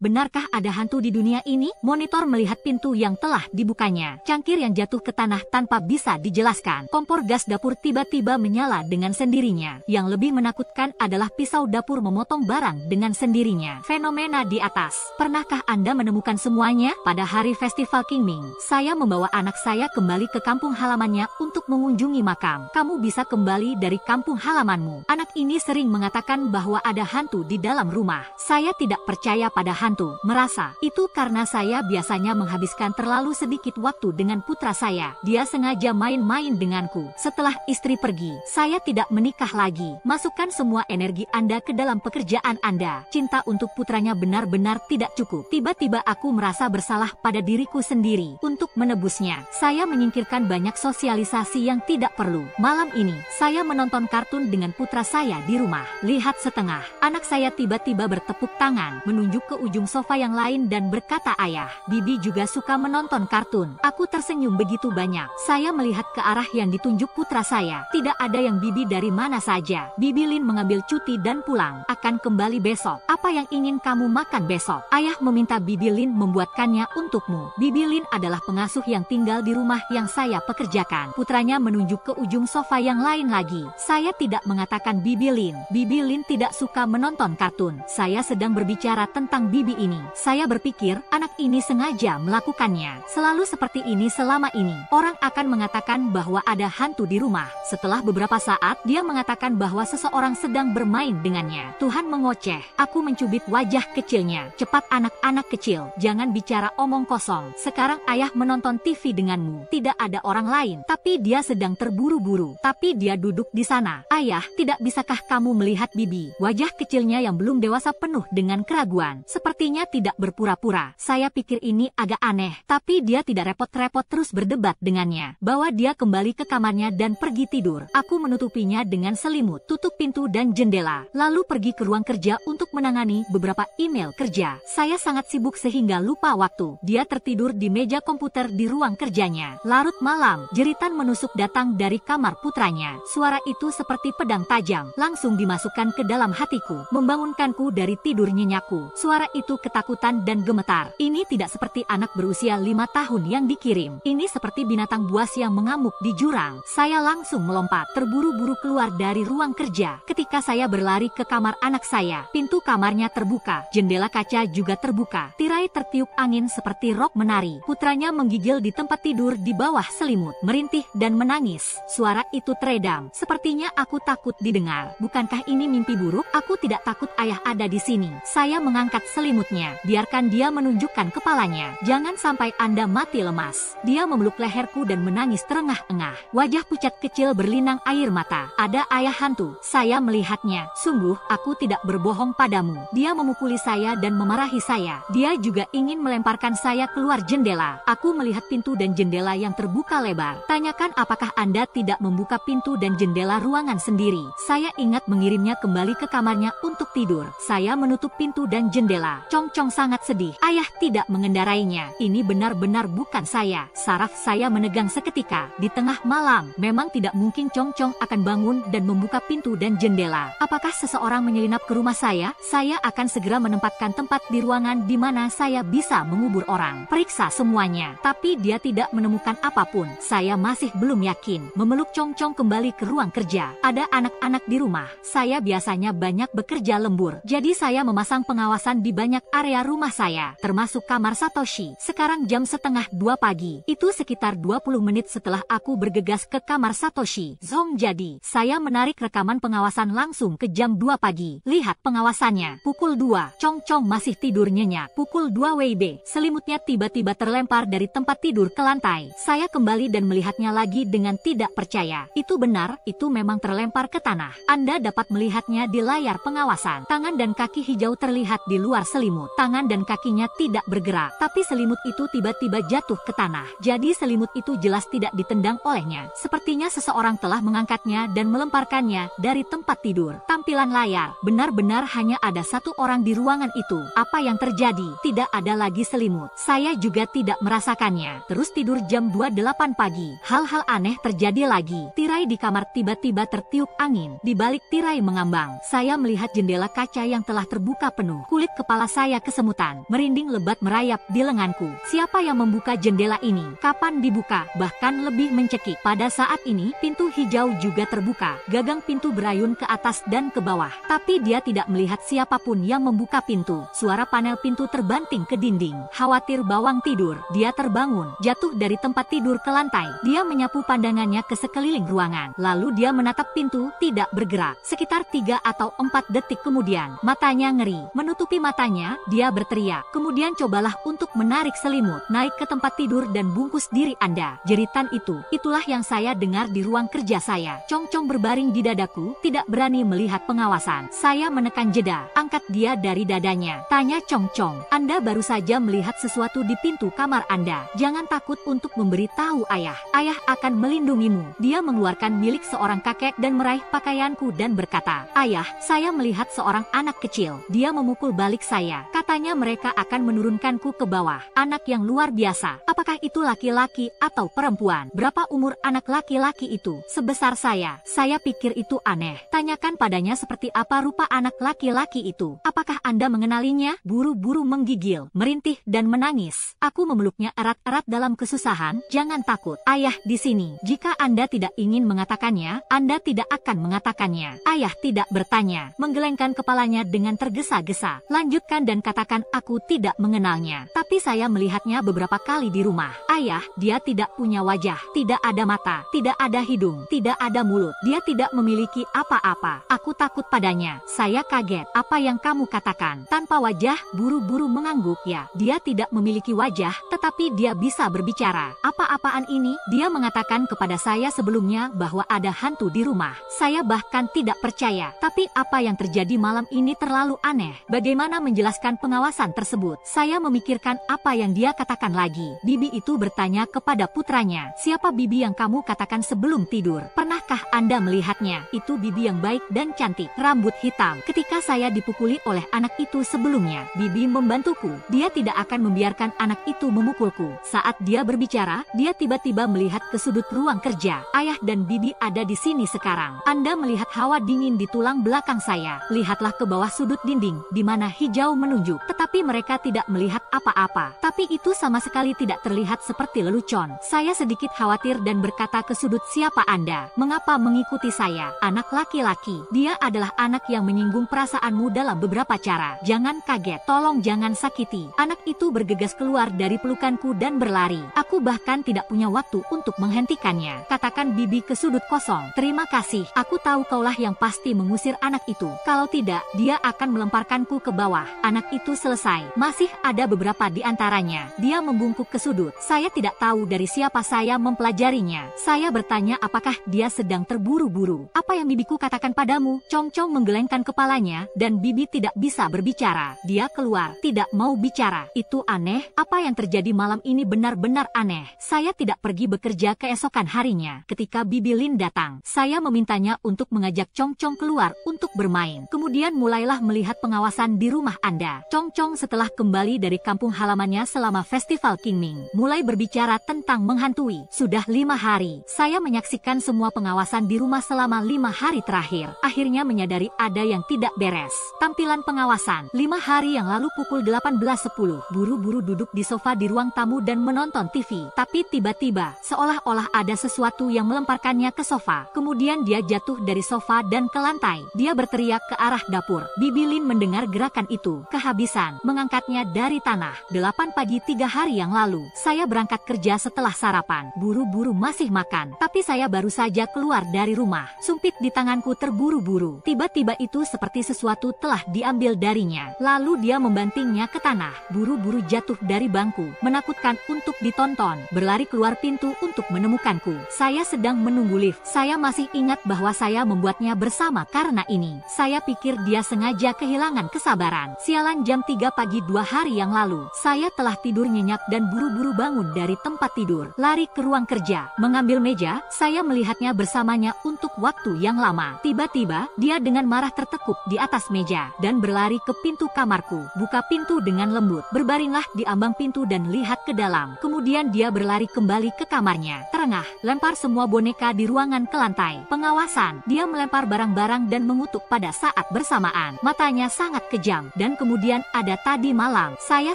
benarkah ada hantu di dunia ini? Monitor melihat pintu yang telah dibukanya. Cangkir yang jatuh ke tanah tanpa bisa dijelaskan. Kompor gas dapur tiba-tiba menyala dengan sendirinya. Yang lebih menakutkan adalah pisau dapur memotong barang dengan sendirinya. Fenomena di atas. Pernahkah Anda menemukan semuanya? Pada hari festival Qingming, saya membawa anak saya kembali ke kampung halamannya untuk mengunjungi makam. Kamu bisa kembali dari kampung halamanmu. Anak ini sering mengatakan bahwa ada hantu di dalam rumah. Saya tidak percaya pada hantu. Merasa itu karena saya biasanya menghabiskan terlalu sedikit waktu dengan putra saya. Dia sengaja main-main denganku. Setelah istri pergi, saya tidak menikah lagi. Masukkan semua energi Anda ke dalam pekerjaan Anda. Cinta untuk putranya benar-benar tidak cukup. Tiba-tiba aku merasa bersalah pada diriku sendiri. Untuk menebusnya, saya menyingkirkan banyak sosialisasi yang tidak perlu. Malam ini, saya menonton kartun dengan putra saya di rumah. Lihat setengah, anak saya tiba-tiba bertepuk tangan, menunjuk ke ujung sofa yang lain dan berkata, "Ayah, Bibi juga suka menonton kartun." Aku tersenyum begitu banyak. Saya melihat ke arah yang ditunjuk putra saya. Tidak ada yang Bibi dari mana saja. Bibi Lin mengambil cuti dan pulang. Akan kembali besok. Apa yang ingin kamu makan besok? Ayah meminta Bibi Lin membuatkannya untukmu. Bibi Lin adalah pengasuh yang tinggal di rumah yang saya pekerjakan. Putranya menunjuk ke ujung sofa yang lain lagi. Saya tidak mengatakan Bibi Lin. Bibi Lin tidak suka menonton kartun. Saya sedang berbicara tentang Bibi ini. Saya berpikir, anak ini sengaja melakukannya. Selalu seperti ini selama ini. Orang akan mengatakan bahwa ada hantu di rumah. Setelah beberapa saat, dia mengatakan bahwa seseorang sedang bermain dengannya. Tuhan mengoceh. Aku mencubit wajah kecilnya. Cepat anak-anak kecil, jangan bicara omong kosong. Sekarang ayah menonton TV denganmu. Tidak ada orang lain, tapi dia sedang terburu-buru. Tapi dia duduk di sana. Ayah, tidak bisakah kamu melihat Bibi? Wajah kecilnya yang belum dewasa penuh dengan keraguan. Sepertinya tidak berpura-pura. Saya pikir ini agak aneh, tapi dia tidak repot-repot terus berdebat dengannya. Bawa dia kembali ke kamarnya dan pergi tidur. Aku menutupinya dengan selimut, tutup pintu dan jendela, lalu pergi ke ruang kerja untuk menangani beberapa email kerja. Saya sangat sibuk sehingga lupa waktu. Dia tertidur di meja komputer di ruang kerjanya. Larut malam, jeritan menusuk datang dari kamar putranya. Suara itu seperti pedang tajam, langsung dimasukkan ke dalam hatiku, membangunkanku dari tidur nyenyaku. Suara itu ketakutan dan gemetar. Ini tidak seperti anak berusia 5 tahun yang dikirim. Ini seperti binatang buas yang mengamuk di jurang. Saya langsung melompat, terburu-buru keluar dari ruang kerja. Ketika saya berlari ke kamar anak saya, pintu kamarnya terbuka, jendela kaca juga terbuka. Tirai tertiup angin seperti rok menari. Putranya menggigil di tempat tidur di bawah selimut, merintih dan menangis. Suara itu teredam. Sepertinya aku takut didengar. Bukankah ini mimpi buruk? Aku tidak takut ayah ada di sini. Saya mengangkat selimutnya. Biarkan dia menunjukkan kepalanya. Jangan sampai Anda mati lemas. Dia memeluk leherku dan menangis terengah-engah. Wajah pucat kecil berlinang air mata. Ada ayah hantu. Saya melihatnya. Sungguh, aku tidak berbohong padamu. Dia memukuli saya dan memarahi saya. Dia juga ingin melemparkan saya keluar jendela. Aku melihat pintu dan jendela yang terbuka lebar. Tanyakan apakah Anda tidak membuka pintu dan jendela ruangan sendiri. Saya ingat mengirimnya kembali ke kamarnya untuk tidur. Saya menutup pintu dan jendela. Cong-Cong sangat sedih. Ayah tidak mengendarainya. Ini benar-benar bukan saya. Saraf saya menegang seketika. Di tengah malam, memang tidak mungkin Cong-Cong akan bangun dan membuka pintu dan jendela. Apakah seseorang menyelinap ke rumah saya? Saya akan segera menempatkan tempat di ruangan di mana saya bisa mengubur orang. Periksa semuanya. Tapi dia tidak menemukan apapun. Saya masih belum yakin. Memeluk Cong-Cong kembali ke ruang kerja. Ada anak-anak di rumah. Saya biasanya banyak bekerja lembur. Jadi saya memasang pengawasan di banyak area rumah saya, termasuk kamar Satoshi. Sekarang jam 1:30 pagi. Itu sekitar 20 menit setelah aku bergegas ke kamar Satoshi. Zong, jadi saya menarik rekaman pengawasan langsung ke jam 2 pagi. Lihat pengawasannya. Pukul 2. Cong-Cong masih tidur nyenyak. Pukul 2 WIB. Selimutnya tiba-tiba terlempar dari tempat tidur ke lantai. Saya kembali dan melihatnya lagi dengan tidak percaya. Itu benar, itu memang terlempar ke tanah. Anda dapat melihatnya di layar pengawasan. Tangan dan kaki hijau terlihat di luar selimut. Tangan dan kakinya tidak bergerak, tapi selimut itu tiba-tiba jatuh ke tanah. Jadi selimut itu jelas tidak ditendang olehnya. Sepertinya seseorang telah mengangkatnya dan melemparkannya dari tempat tidur. Tampak tampilan layar. Benar-benar hanya ada satu orang di ruangan itu. Apa yang terjadi? Tidak ada lagi selimut. Saya juga tidak merasakannya. Terus tidur jam 2:08 pagi. Hal-hal aneh terjadi lagi. Tirai di kamar tiba-tiba tertiup angin. Di balik tirai mengambang, saya melihat jendela kaca yang telah terbuka penuh. Kulit kepala saya kesemutan. Merinding lebat merayap di lenganku. Siapa yang membuka jendela ini? Kapan dibuka? Bahkan lebih mencekik. Pada saat ini, pintu hijau juga terbuka. Gagang pintu berayun ke atas dan ke bawah. Tapi dia tidak melihat siapapun yang membuka pintu. Suara panel pintu terbanting ke dinding. Khawatir bawang tidur, dia terbangun, jatuh dari tempat tidur ke lantai. Dia menyapu pandangannya ke sekeliling ruangan. Lalu dia menatap pintu, tidak bergerak. Sekitar 3 atau 4 detik kemudian, matanya ngeri. Menutupi matanya, dia berteriak. Kemudian cobalah untuk menarik selimut. Naik ke tempat tidur dan bungkus diri Anda. Jeritan itu, itulah yang saya dengar di ruang kerja saya. Cong-cong berbaring di dadaku, tidak berani melihat pengawasan. Saya menekan jeda, angkat dia dari dadanya. Tanya Cong-cong, Anda baru saja melihat sesuatu di pintu kamar Anda. Jangan takut untuk memberitahu ayah. Ayah akan melindungimu. Dia mengeluarkan milik seorang kakek dan meraih pakaianku dan berkata, Ayah, saya melihat seorang anak kecil. Dia memukul balik saya. Katanya mereka akan menurunkanku ke bawah. Anak yang luar biasa. Apakah itu laki-laki atau perempuan? Berapa umur anak laki-laki itu? Sebesar saya. Saya pikir itu aneh. Tanyakan padanya seperti apa rupa anak laki-laki itu. Apakah Anda mengenalinya? Buru-buru menggigil, merintih dan menangis. Aku memeluknya erat-erat dalam kesusahan. Jangan takut. Ayah di sini. Jika Anda tidak ingin mengatakannya, Anda tidak akan mengatakannya. Ayah tidak bertanya. Menggelengkan kepalanya dengan tergesa-gesa. Lanjutkan dan katakan aku tidak mengenalnya. Tapi saya melihatnya beberapa kali di rumah. Ayah, dia tidak punya wajah. Tidak ada mata. Tidak ada hidung. Tidak ada mulut. Dia tidak memiliki apa-apa. Aku takut padanya. Saya kaget. Apa yang kamu katakan? Tanpa wajah, buru-buru mengangguk. Ya, dia tidak memiliki wajah, tetapi dia bisa berbicara. Apa-apaan ini? Dia mengatakan kepada saya sebelumnya bahwa ada hantu di rumah. Saya bahkan tidak percaya. Tapi apa yang terjadi malam ini terlalu aneh. Bagaimana menjelaskan pengawasan tersebut? Saya memikirkan apa yang dia katakan lagi. Bibi itu bertanya kepada putranya, siapa bibi yang kamu katakan sebelum tidur? Pernahkah Anda melihatnya? Itu bibi yang baik dan cantik, rambut hitam. Ketika saya dipukuli oleh anak itu sebelumnya, bibi membantuku. Dia tidak akan membiarkan anak itu memukulku. Saat dia berbicara, dia tiba-tiba melihat ke sudut ruang kerja. Ayah dan bibi ada di sini sekarang. Anda melihat hawa dingin di tulang belakang saya. Lihatlah ke bawah sudut dinding, di mana hijau menunjuk. Tetapi mereka tidak melihat apa-apa. Tapi itu sama sekali tidak terlihat seperti lelucon. Saya sedikit khawatir dan berkata ke sudut, siapa Anda? Mengapa mengikuti saya? Anak laki-laki. Dia adalah anak yang menyinggung perasaanmu dalam beberapa cara. Jangan kaget. Tolong jangan sakiti. Anak itu bergegas keluar dari pelukanku dan berlari. Aku bahkan tidak punya waktu untuk menghentikannya. Katakan bibi ke sudut kosong. Terima kasih. Aku tahu kaulah yang pasti mengusir anak itu. Kalau tidak, dia akan melemparkanku ke bawah. Anak itu selesai. Masih ada beberapa di antaranya. Dia membungkuk ke sudut. Saya tidak tahu dari siapa saya mempelajarinya. Saya bertanya apakah dia sedang terburu-buru. Apa yang bibiku katakan padamu? Cong-cong menggelengkan kepalanya dan bibi tidak bisa berbicara. Dia keluar, tidak mau bicara. Itu aneh. Apa yang terjadi malam ini benar-benar aneh. Saya tidak pergi bekerja keesokan harinya. Ketika bibi Lin datang, saya memintanya untuk mengajak Cong-cong keluar untuk bermain. Kemudian mulailah melihat pengawasan di rumah Anda. Cong-cong setelah kembali dari kampung halamannya selama festival Qingming, mulai berbicara tentang menghantui. Sudah 5 hari, saya menyaksikan semua pengawasan di rumah selama 5 hari terakhir. Akhirnya menyadari ada yang tidak beres. Tampilan pengawasan 5 hari yang lalu pukul 18.10. Buru-buru duduk di sofa di ruang tamu dan menonton TV. Tapi tiba-tiba, seolah-olah ada sesuatu yang melemparkannya ke sofa. Kemudian dia jatuh dari sofa dan ke lantai. Dia berteriak ke arah dapur. Bibi Lin mendengar gerakan itu. Kehabisan mengangkatnya dari tanah. 8 pagi 3 hari yang lalu, saya berangkat kerja setelah sarapan. Buru-buru masih makan. Tapi saya baru saja keluar dari rumah. Sumpit di tanganku terburu-buru. Tiba-tiba itu seperti sesuatu telah diambil darinya. Lalu dia membantingnya ke tanah. Buru-buru jatuh dari bangku. Menakutkan untuk ditonton. Berlari keluar pintu untuk menemukanku. Saya sedang menunggu lift. Saya masih ingat bahwa saya membuatnya bersama karena ini. Saya pikir dia sengaja kehilangan kesabaran. Sialan, jam 3 pagi 2 hari yang lalu. Saya telah tidur nyenyak dan buru-buru bangun dari tempat tidur. Lari ke ruang kerja. Mengambil meja, saya melihatnya bersamanya untuk waktu yang lama. Tiba-tiba, Dia dengan marah tertekuk di atas meja dan berlari ke pintu kamarku. Buka pintu dengan lembut. Berbaringlah di ambang pintu dan lihat ke dalam. Kemudian dia berlari kembali ke kamarnya. Terengah, lempar semua boneka di ruangan ke lantai. Pengawasan. Dia melempar barang-barang dan mengutuk pada saat bersamaan. Matanya sangat kejam. Dan kemudian ada tadi malam. Saya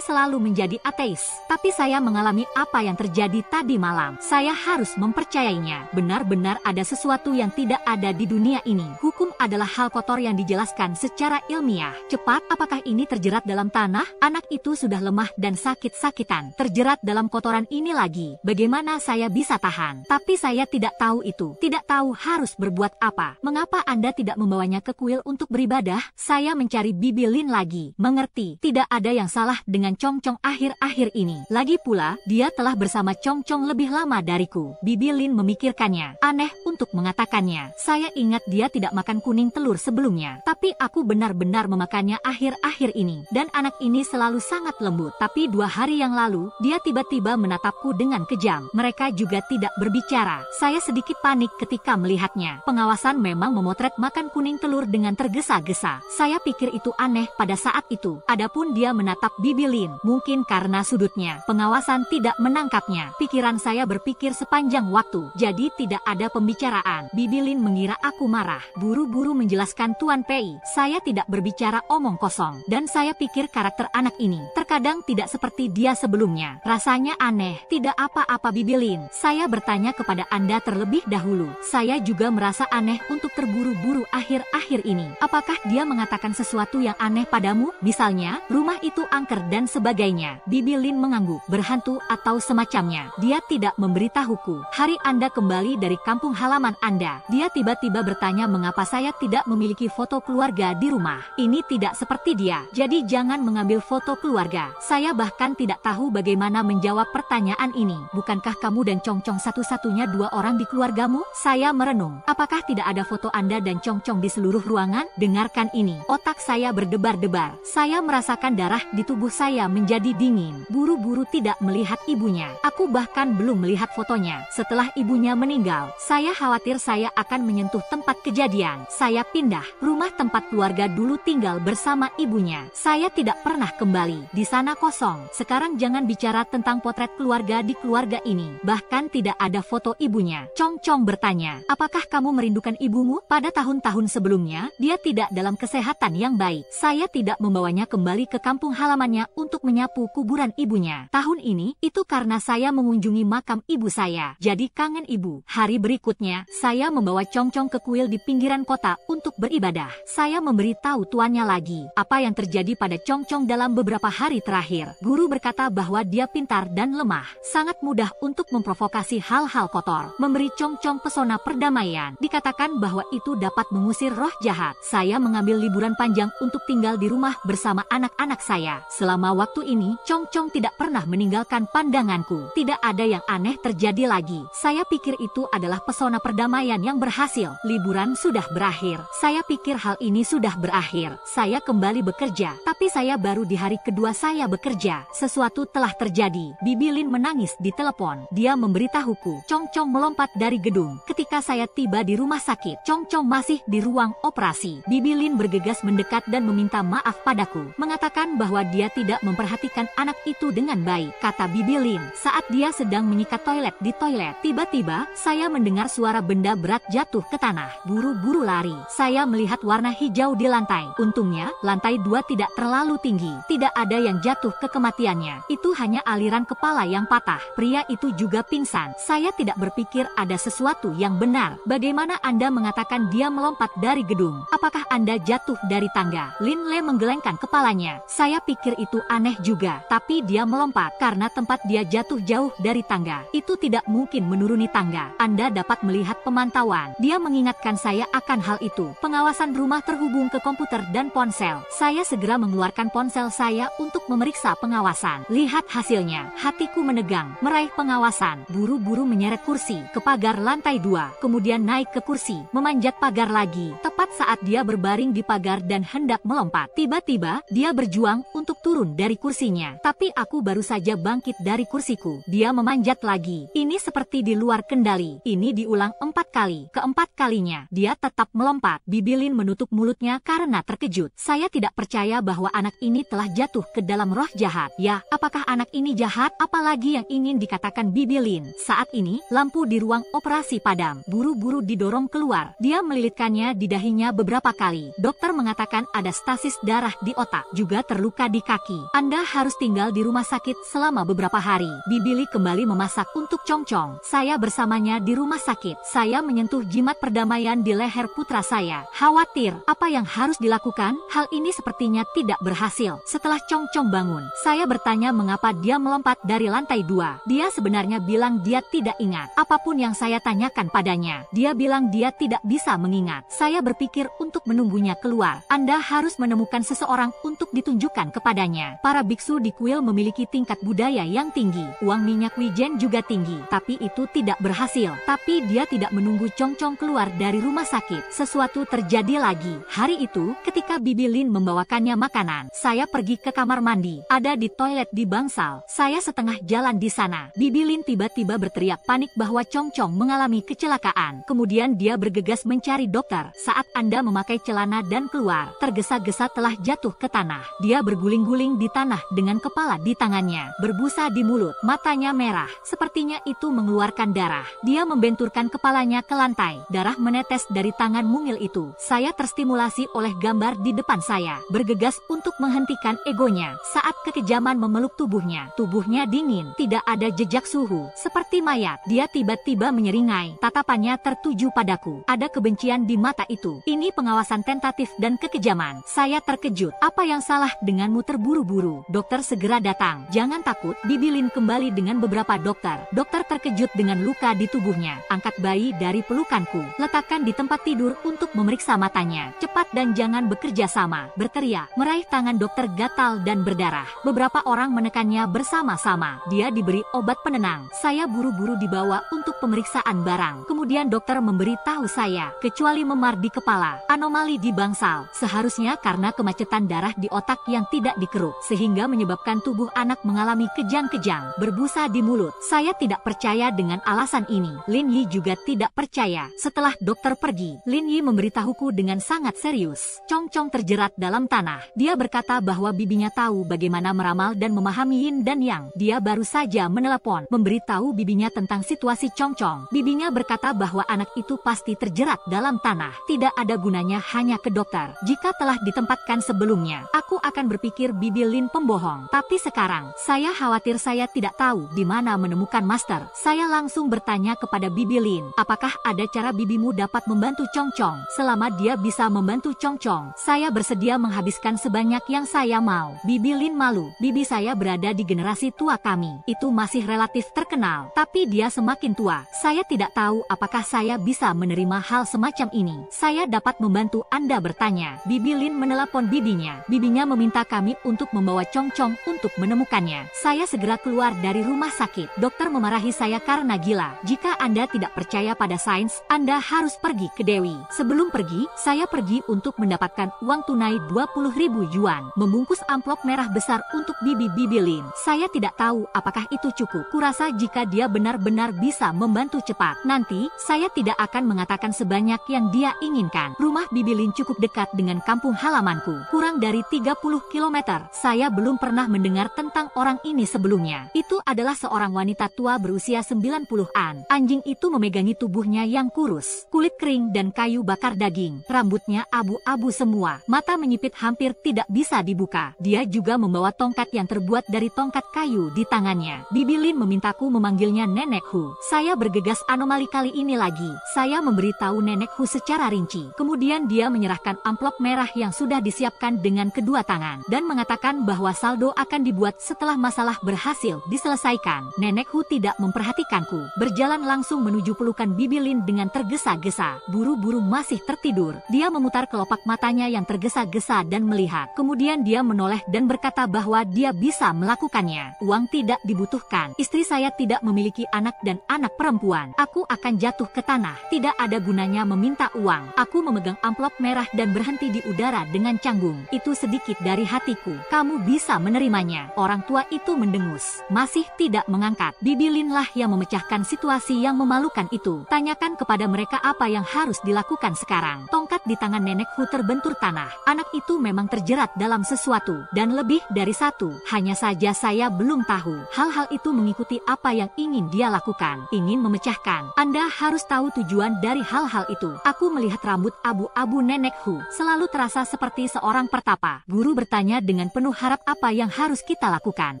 selalu menjadi ateis. Tapi saya mengalami apa yang terjadi tadi malam. Saya harus mempercayainya. Benar-benar ada sesuatu yang tidak ada di dunia ini. Hukum adalah hal kotor yang dijelaskan secara ilmiah. Cepat, apakah ini terjerat dalam tanah? Anak itu sudah lemah dan sakit-sakitan. Terjerat dalam kotoran ini lagi. Bagaimana saya bisa tahan? Tapi saya tidak tahu itu. Tidak tahu harus berbuat apa. Mengapa Anda tidak membawanya ke kuil untuk beribadah? Saya mencari Bibi Lin lagi. Mengerti, tidak ada yang salah dengan Chong Chong akhir-akhir ini. Lagi pula, dia telah bersama Chong Chong lebih lama dariku. Bibi Lin memikirkannya. Aneh untuk mengatakannya. Saya ingat dia tidak makan kuning telur sebelumnya. Tapi aku benar-benar memakannya akhir-akhir ini. Dan anak ini selalu sangat lembut. Tapi 2 hari yang lalu, dia tiba-tiba menatapku dengan kejam. Mereka juga tidak berbicara. Saya sedikit panik ketika melihatnya. Pengawasan memang memotret makan kuning telur dengan tergesa-gesa. Saya pikir itu aneh pada saat itu. Adapun dia menatap Bibi Lin. Mungkin karena sudutnya. Pengawasan tidak menangkapnya. Pikiran saya berpikir sepanjang waktu. Jadi tidak ada pembicaraan. Bibi Lin mengira aku marah. Buru-buru menjelaskan Tuan Pei. Saya tidak berbicara omong kosong. Dan saya pikir karakter anak ini terkadang tidak seperti dia sebelumnya. Rasanya aneh. Tidak apa-apa Bibi Lin. Saya bertanya kepada Anda terlebih dahulu. Saya juga merasa aneh untuk terburu-buru akhir-akhir ini. Apakah dia mengatakan sesuatu yang aneh padamu? Misalnya, rumah itu angker dan sebagainya. Bibi Lin mengangguk. Berhantu atau semacamnya. Dia tidak memberitahuku. Hari Anda kembali dari kampung halaman Anda. Dia tiba-tiba bertanya mengapa saya tidak memiliki foto keluarga di rumah. Ini tidak seperti dia. Jadi jangan mengambil foto keluarga. Saya bahkan tidak tahu bagaimana menjawab pertanyaan ini. Bukankah kamu dan Chong Chong satu-satunya 2 orang di keluargamu? Saya merenung. Apakah tidak ada foto Anda dan Chong Chong di seluruh ruangan? Dengarkan ini. Otak saya berdebar-debar. Saya merasakan darah di tubuh saya menjadi dingin. Buru-buru tidak melihat ibunya. Aku bahkan belum melihat fotonya. Setelah ibunya meninggal, saya khawatir saya akan menyentuh tempat kejadian. Saya pindah. Rumah tempat keluarga dulu tinggal bersama ibunya. Saya tidak pernah kembali. Di sana kosong. Sekarang jangan bicara tentang potret keluarga di keluarga ini. Bahkan tidak ada foto ibunya. Chong Chong bertanya, apakah kamu merindukan ibumu? Pada tahun-tahun sebelumnya, dia tidak dalam kesehatan yang baik. Saya tidak membawanya kembali ke kampung halamannya untuk menyapu kuburan ibunya. Tahun ini, itu karena saya mengunjungi makam ibu saya. Jadi kangen ibu. Hari berikutnya, saya membawa Chong Chong ke kuil di pinggiran kota untuk beribadah. Saya memberitahu tuannya lagi apa yang terjadi pada Chong Chong dalam beberapa hari terakhir. Guru berkata bahwa dia pintar dan lemah. Sangat mudah untuk memprovokasi hal-hal kotor. Memberi Chong Chong pesona perdamaian. Dikatakan bahwa itu dapat mengusir roh jahat. Saya mengambil liburan panjang untuk tinggal di rumah bersama anak-anak saya. Selama waktu ini, Chong Chong tidak pernah meninggalkan pandanganku. Tidak ada yang aneh terjadi lagi. Saya pikir itu adalah pesona perdamaian yang berhasil. Liburan sudah berakhir. Saya pikir hal ini sudah berakhir. Saya kembali bekerja. Tapi saya baru di hari kedua saya bekerja. Sesuatu telah terjadi. Bibi Lin menangis di telepon. Dia memberitahuku. Chong Chong melompat dari gedung. Ketika saya tiba di rumah sakit, Chong Chong masih di ruang operasi. Bibi Lin bergegas mendekat dan meminta maaf padaku. Mengatakan bahwa dia tidak memperhatikan anak itu dengan baik. Kata Bibi Lin, saat dia sedang menyikat toilet di toilet. Tiba-tiba, saya mendengar suara benda berat jatuh ke tanah. Buru-buru lari. Saya melihat warna hijau di lantai. Untungnya, lantai 2 tidak terlalu tinggi. Tidak ada yang jatuh ke kematiannya. Itu hanya aliran kepala yang patah. Pria itu juga pingsan. Saya tidak berpikir ada sesuatu yang benar. Bagaimana Anda mengatakan dia melompat dari gedung? Apakah Anda jatuh dari tangga? Lin Le menggelengkan kepalanya. Saya pikir itu aneh juga. Tapi dia melompat karena tempat dia jatuh jauh dari tangga. Itu tidak mungkin menuruni tangga. Anda dapat melihat pemantauan. Dia mengingatkan saya akan hal itu. Pengawasan rumah terhubung ke komputer dan ponsel. Saya segera mengeluarkan ponsel saya untuk memeriksa pengawasan. Lihat hasilnya. Hatiku menegang. Meraih pengawasan. Buru-buru menyeret kursi ke pagar lantai 2. Kemudian naik ke kursi. Memanjat pagar lagi. Tepat saat dia berbaring di pagar dan hendak melompat. Tiba-tiba, dia berjuang untuk turun dari kursinya. Tapi aku baru saja bangkit dari kursiku. Dia memanjat lagi. Ini seperti di luar kendali. Ini diulang 4 kali. Keempat kalinya, dia tetap melompat. melompat. Bibi Lin menutup mulutnya karena terkejut. Saya tidak percaya bahwa anak ini telah jatuh ke dalam roh jahat. Ya, apakah anak ini jahat? Apalagi yang ingin dikatakan Bibi Lin. Saat ini, lampu di ruang operasi padam. Buru-buru didorong keluar. Dia melilitkannya di dahinya beberapa kali. Dokter mengatakan ada stasis darah di otak. Juga terluka di kaki. Anda harus tinggal di rumah sakit selama beberapa hari. Bibi Li kembali memasak untuk Chong Chong. Saya bersamanya di rumah sakit. Saya menyentuh jimat perdamaian di leher putra saya. Khawatir, apa yang harus dilakukan? Hal ini sepertinya tidak berhasil. Setelah Chong Chong bangun, saya bertanya mengapa dia melompat dari lantai 2. Dia sebenarnya bilang dia tidak ingat. Apapun yang saya tanyakan padanya, dia bilang dia tidak bisa mengingat. Saya berpikir untuk menunggunya keluar. Anda harus menemukan seseorang untuk ditunjukkan kepadanya. Para biksu di kuil memiliki tingkat budaya yang tinggi. Uang minyak wijen juga tinggi. Tapi itu tidak berhasil. Tapi dia tidak menunggu Chong Chong keluar dari rumah sakit. Sesuatu terjadi lagi. Hari itu, ketika Bibi Lin membawakannya makanan, saya pergi ke kamar mandi. Ada di toilet di bangsal. Saya setengah jalan di sana. Bibi Lin tiba-tiba berteriak panik bahwa Chong Chong mengalami kecelakaan. Kemudian dia bergegas mencari dokter. Saat Anda memakai celana dan keluar, tergesa-gesa telah jatuh ke tanah. Dia berguling-guling di tanah dengan kepala di tangannya, berbusa di mulut, matanya merah. Sepertinya itu mengeluarkan darah. Dia membenturkan kepalanya ke lantai. Darah menetes dari tangan mungil itu. Saya terstimulasi oleh gambar di depan saya. Bergegas untuk menghentikan egonya. Saat kekejaman memeluk tubuhnya. Tubuhnya dingin. Tidak ada jejak suhu. Seperti mayat. Dia tiba-tiba menyeringai. Tatapannya tertuju padaku. Ada kebencian di mata itu. Ini pengawasan tentatif dan kekejaman. Saya terkejut. Apa yang salah denganmu? Terburu-buru. Dokter segera datang. Jangan takut. Bibi Lin kembali dengan beberapa dokter. Dokter terkejut dengan luka di tubuhnya. Angkat bayi dari pelukanku. Letakkan di tempat tidur untuk memeriksa matanya. Cepat dan jangan bekerja sama. Berteriak. Meraih tangan dokter gatal dan berdarah. Beberapa orang menekannya bersama-sama. Dia diberi obat penenang. Saya buru-buru dibawa untuk pemeriksaan barang. Kemudian dokter memberi tahu saya, kecuali memar di kepala, anomali di bangsal. Seharusnya karena kemacetan darah di otak yang tidak dikeruk, sehingga menyebabkan tubuh anak mengalami kejang-kejang, berbusa di mulut. Saya tidak percaya dengan alasan ini. Lin Yi juga tidak percaya. Setelah dokter pergi, Lin Yi memberitahuku dengan sangat serius. Chong Chong terjerat dalam tanah. Dia berkata bahwa bibinya tahu bagaimana meramal dan memahami yin dan yang. Dia baru saja menelepon, memberitahu bibinya tentang situasi Chong Chong. Bibinya berkata bahwa anak itu pasti terjerat dalam tanah. Tidak ada gunanya hanya ke dokter. Jika telah ditempatkan sebelumnya, aku akan berpikir Bibi Lin pembohong. Tapi sekarang, saya khawatir saya tidak tahu di mana menemukan master. Saya langsung bertanya kepada Bibi Lin, apakah ada cara bibimu dapat membantu Chong Chong? Selama dia bisa membantu Chong Chong, saya bersedia menghabiskan sebanyak yang saya mau. Bibi Lin malu. Bibi saya berada di generasi tua kami. Itu masih relatif terkenal. Tapi dia semakin tua. Saya tidak tahu apakah saya bisa menerima hal semacam ini. Saya dapat membantu Anda bertanya. Bibi Lin menelpon bibinya. Bibinya meminta kami untuk membawa Chong Chong untuk menemukannya. Saya segera keluar dari rumah sakit. Dokter memarahi saya karena gila. Jika Anda tidak percaya pada sains, Anda harus pergi ke Dewi. Sebelum pergi, saya pergi untuk mendapatkan uang tunai 20.000 yuan. Membungkus amplop merah besar untuk Bibi Lin. Saya tidak tahu apakah itu cukup. Kurasa jika dia benar-benar bisa membantu cepat, nanti saya tidak akan mengatakan sebanyak yang dia inginkan. Rumah Bibi Lin cukup dekat dengan kampung halamanku. Kurang dari 30 km. Saya belum pernah mendengar tentang orang ini sebelumnya. Itu adalah seorang wanita tua berusia 90-an. Anjing itu memegangi tubuhnya yang kurus. Kulit kering dan kayu bakar daging. Rambutnya abu-abu semua. Mata menyipit hampir tidak bisa dibuka. Dia juga membawa tongkat yang terbuat dari tongkat kayu di tangannya. Bibi Lin memintaku memanggilnya Nenek Hu. Saya bergegas anomali kali ini lagi. Saya memberitahu Nenek Hu secara rinci. Kemudian dia menyerahkan amplop merah yang sudah disiapkan dengan kedua tangan dan mengatakan bahwa saldo akan dibuat setelah masalah berhasil diselesaikan. Nenek Hu tidak memperhatikanku. Berjalan langsung menuju pelukan Bibi Lin dengan tergesa-gesa. Buru-buru masih tertidur. Dia memutar kelopak matanya yang tergesa-gesa dan melihat. Kemudian dia menoleh dan berkata bahwa dia bisa melakukannya. Uang tidak dibutuhkan. Istri saya tidak memiliki anak dan anak perempuan. Aku akan jatuh ke tanah. Tidak ada gunanya meminta uang. Aku memegang amplop merah dan berhenti di udara dengan canggung. Itu sedikit dari hatiku. Kamu bisa menerimanya. Orang tua itu mendengus. Masih tidak mengangkat. Bibi Lin lah yang memecahkan situasi yang memalukan itu. Tanyakan kepada mereka apa yang harus dilakukan sekarang. Tongkat Tepat di tangan Nenek Hu terbentur tanah. Anak itu memang terjerat dalam sesuatu, dan lebih dari satu. Hanya saja saya belum tahu. Hal-hal itu mengikuti apa yang ingin dia lakukan. Ingin memecahkan. Anda harus tahu tujuan dari hal-hal itu. Aku melihat rambut abu-abu Nenek Hu. Selalu terasa seperti seorang pertapa. Guru bertanya dengan penuh harap apa yang harus kita lakukan.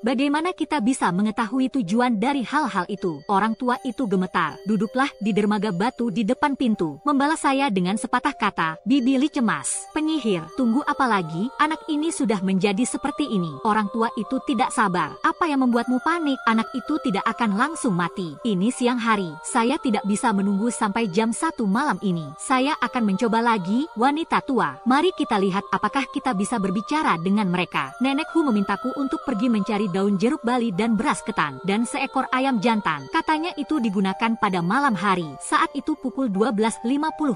Bagaimana kita bisa mengetahui tujuan dari hal-hal itu? Orang tua itu gemetar. Duduklah di dermaga batu di depan pintu. Membalas saya dengan sepatah kata. Bibi Li cemas. Penyihir, tunggu apa lagi? Anak ini sudah menjadi seperti ini. Orang tua itu tidak sabar. Apa yang membuatmu panik? Anak itu tidak akan langsung mati. Ini siang hari. Saya tidak bisa menunggu sampai jam 1 malam ini. Saya akan mencoba lagi. Wanita tua, mari kita lihat apakah kita bisa berbicara dengan mereka. Nenek Hu memintaku untuk pergi mencari daun jeruk bali dan beras ketan, dan seekor ayam jantan. Katanya itu digunakan pada malam hari. Saat itu pukul 12.50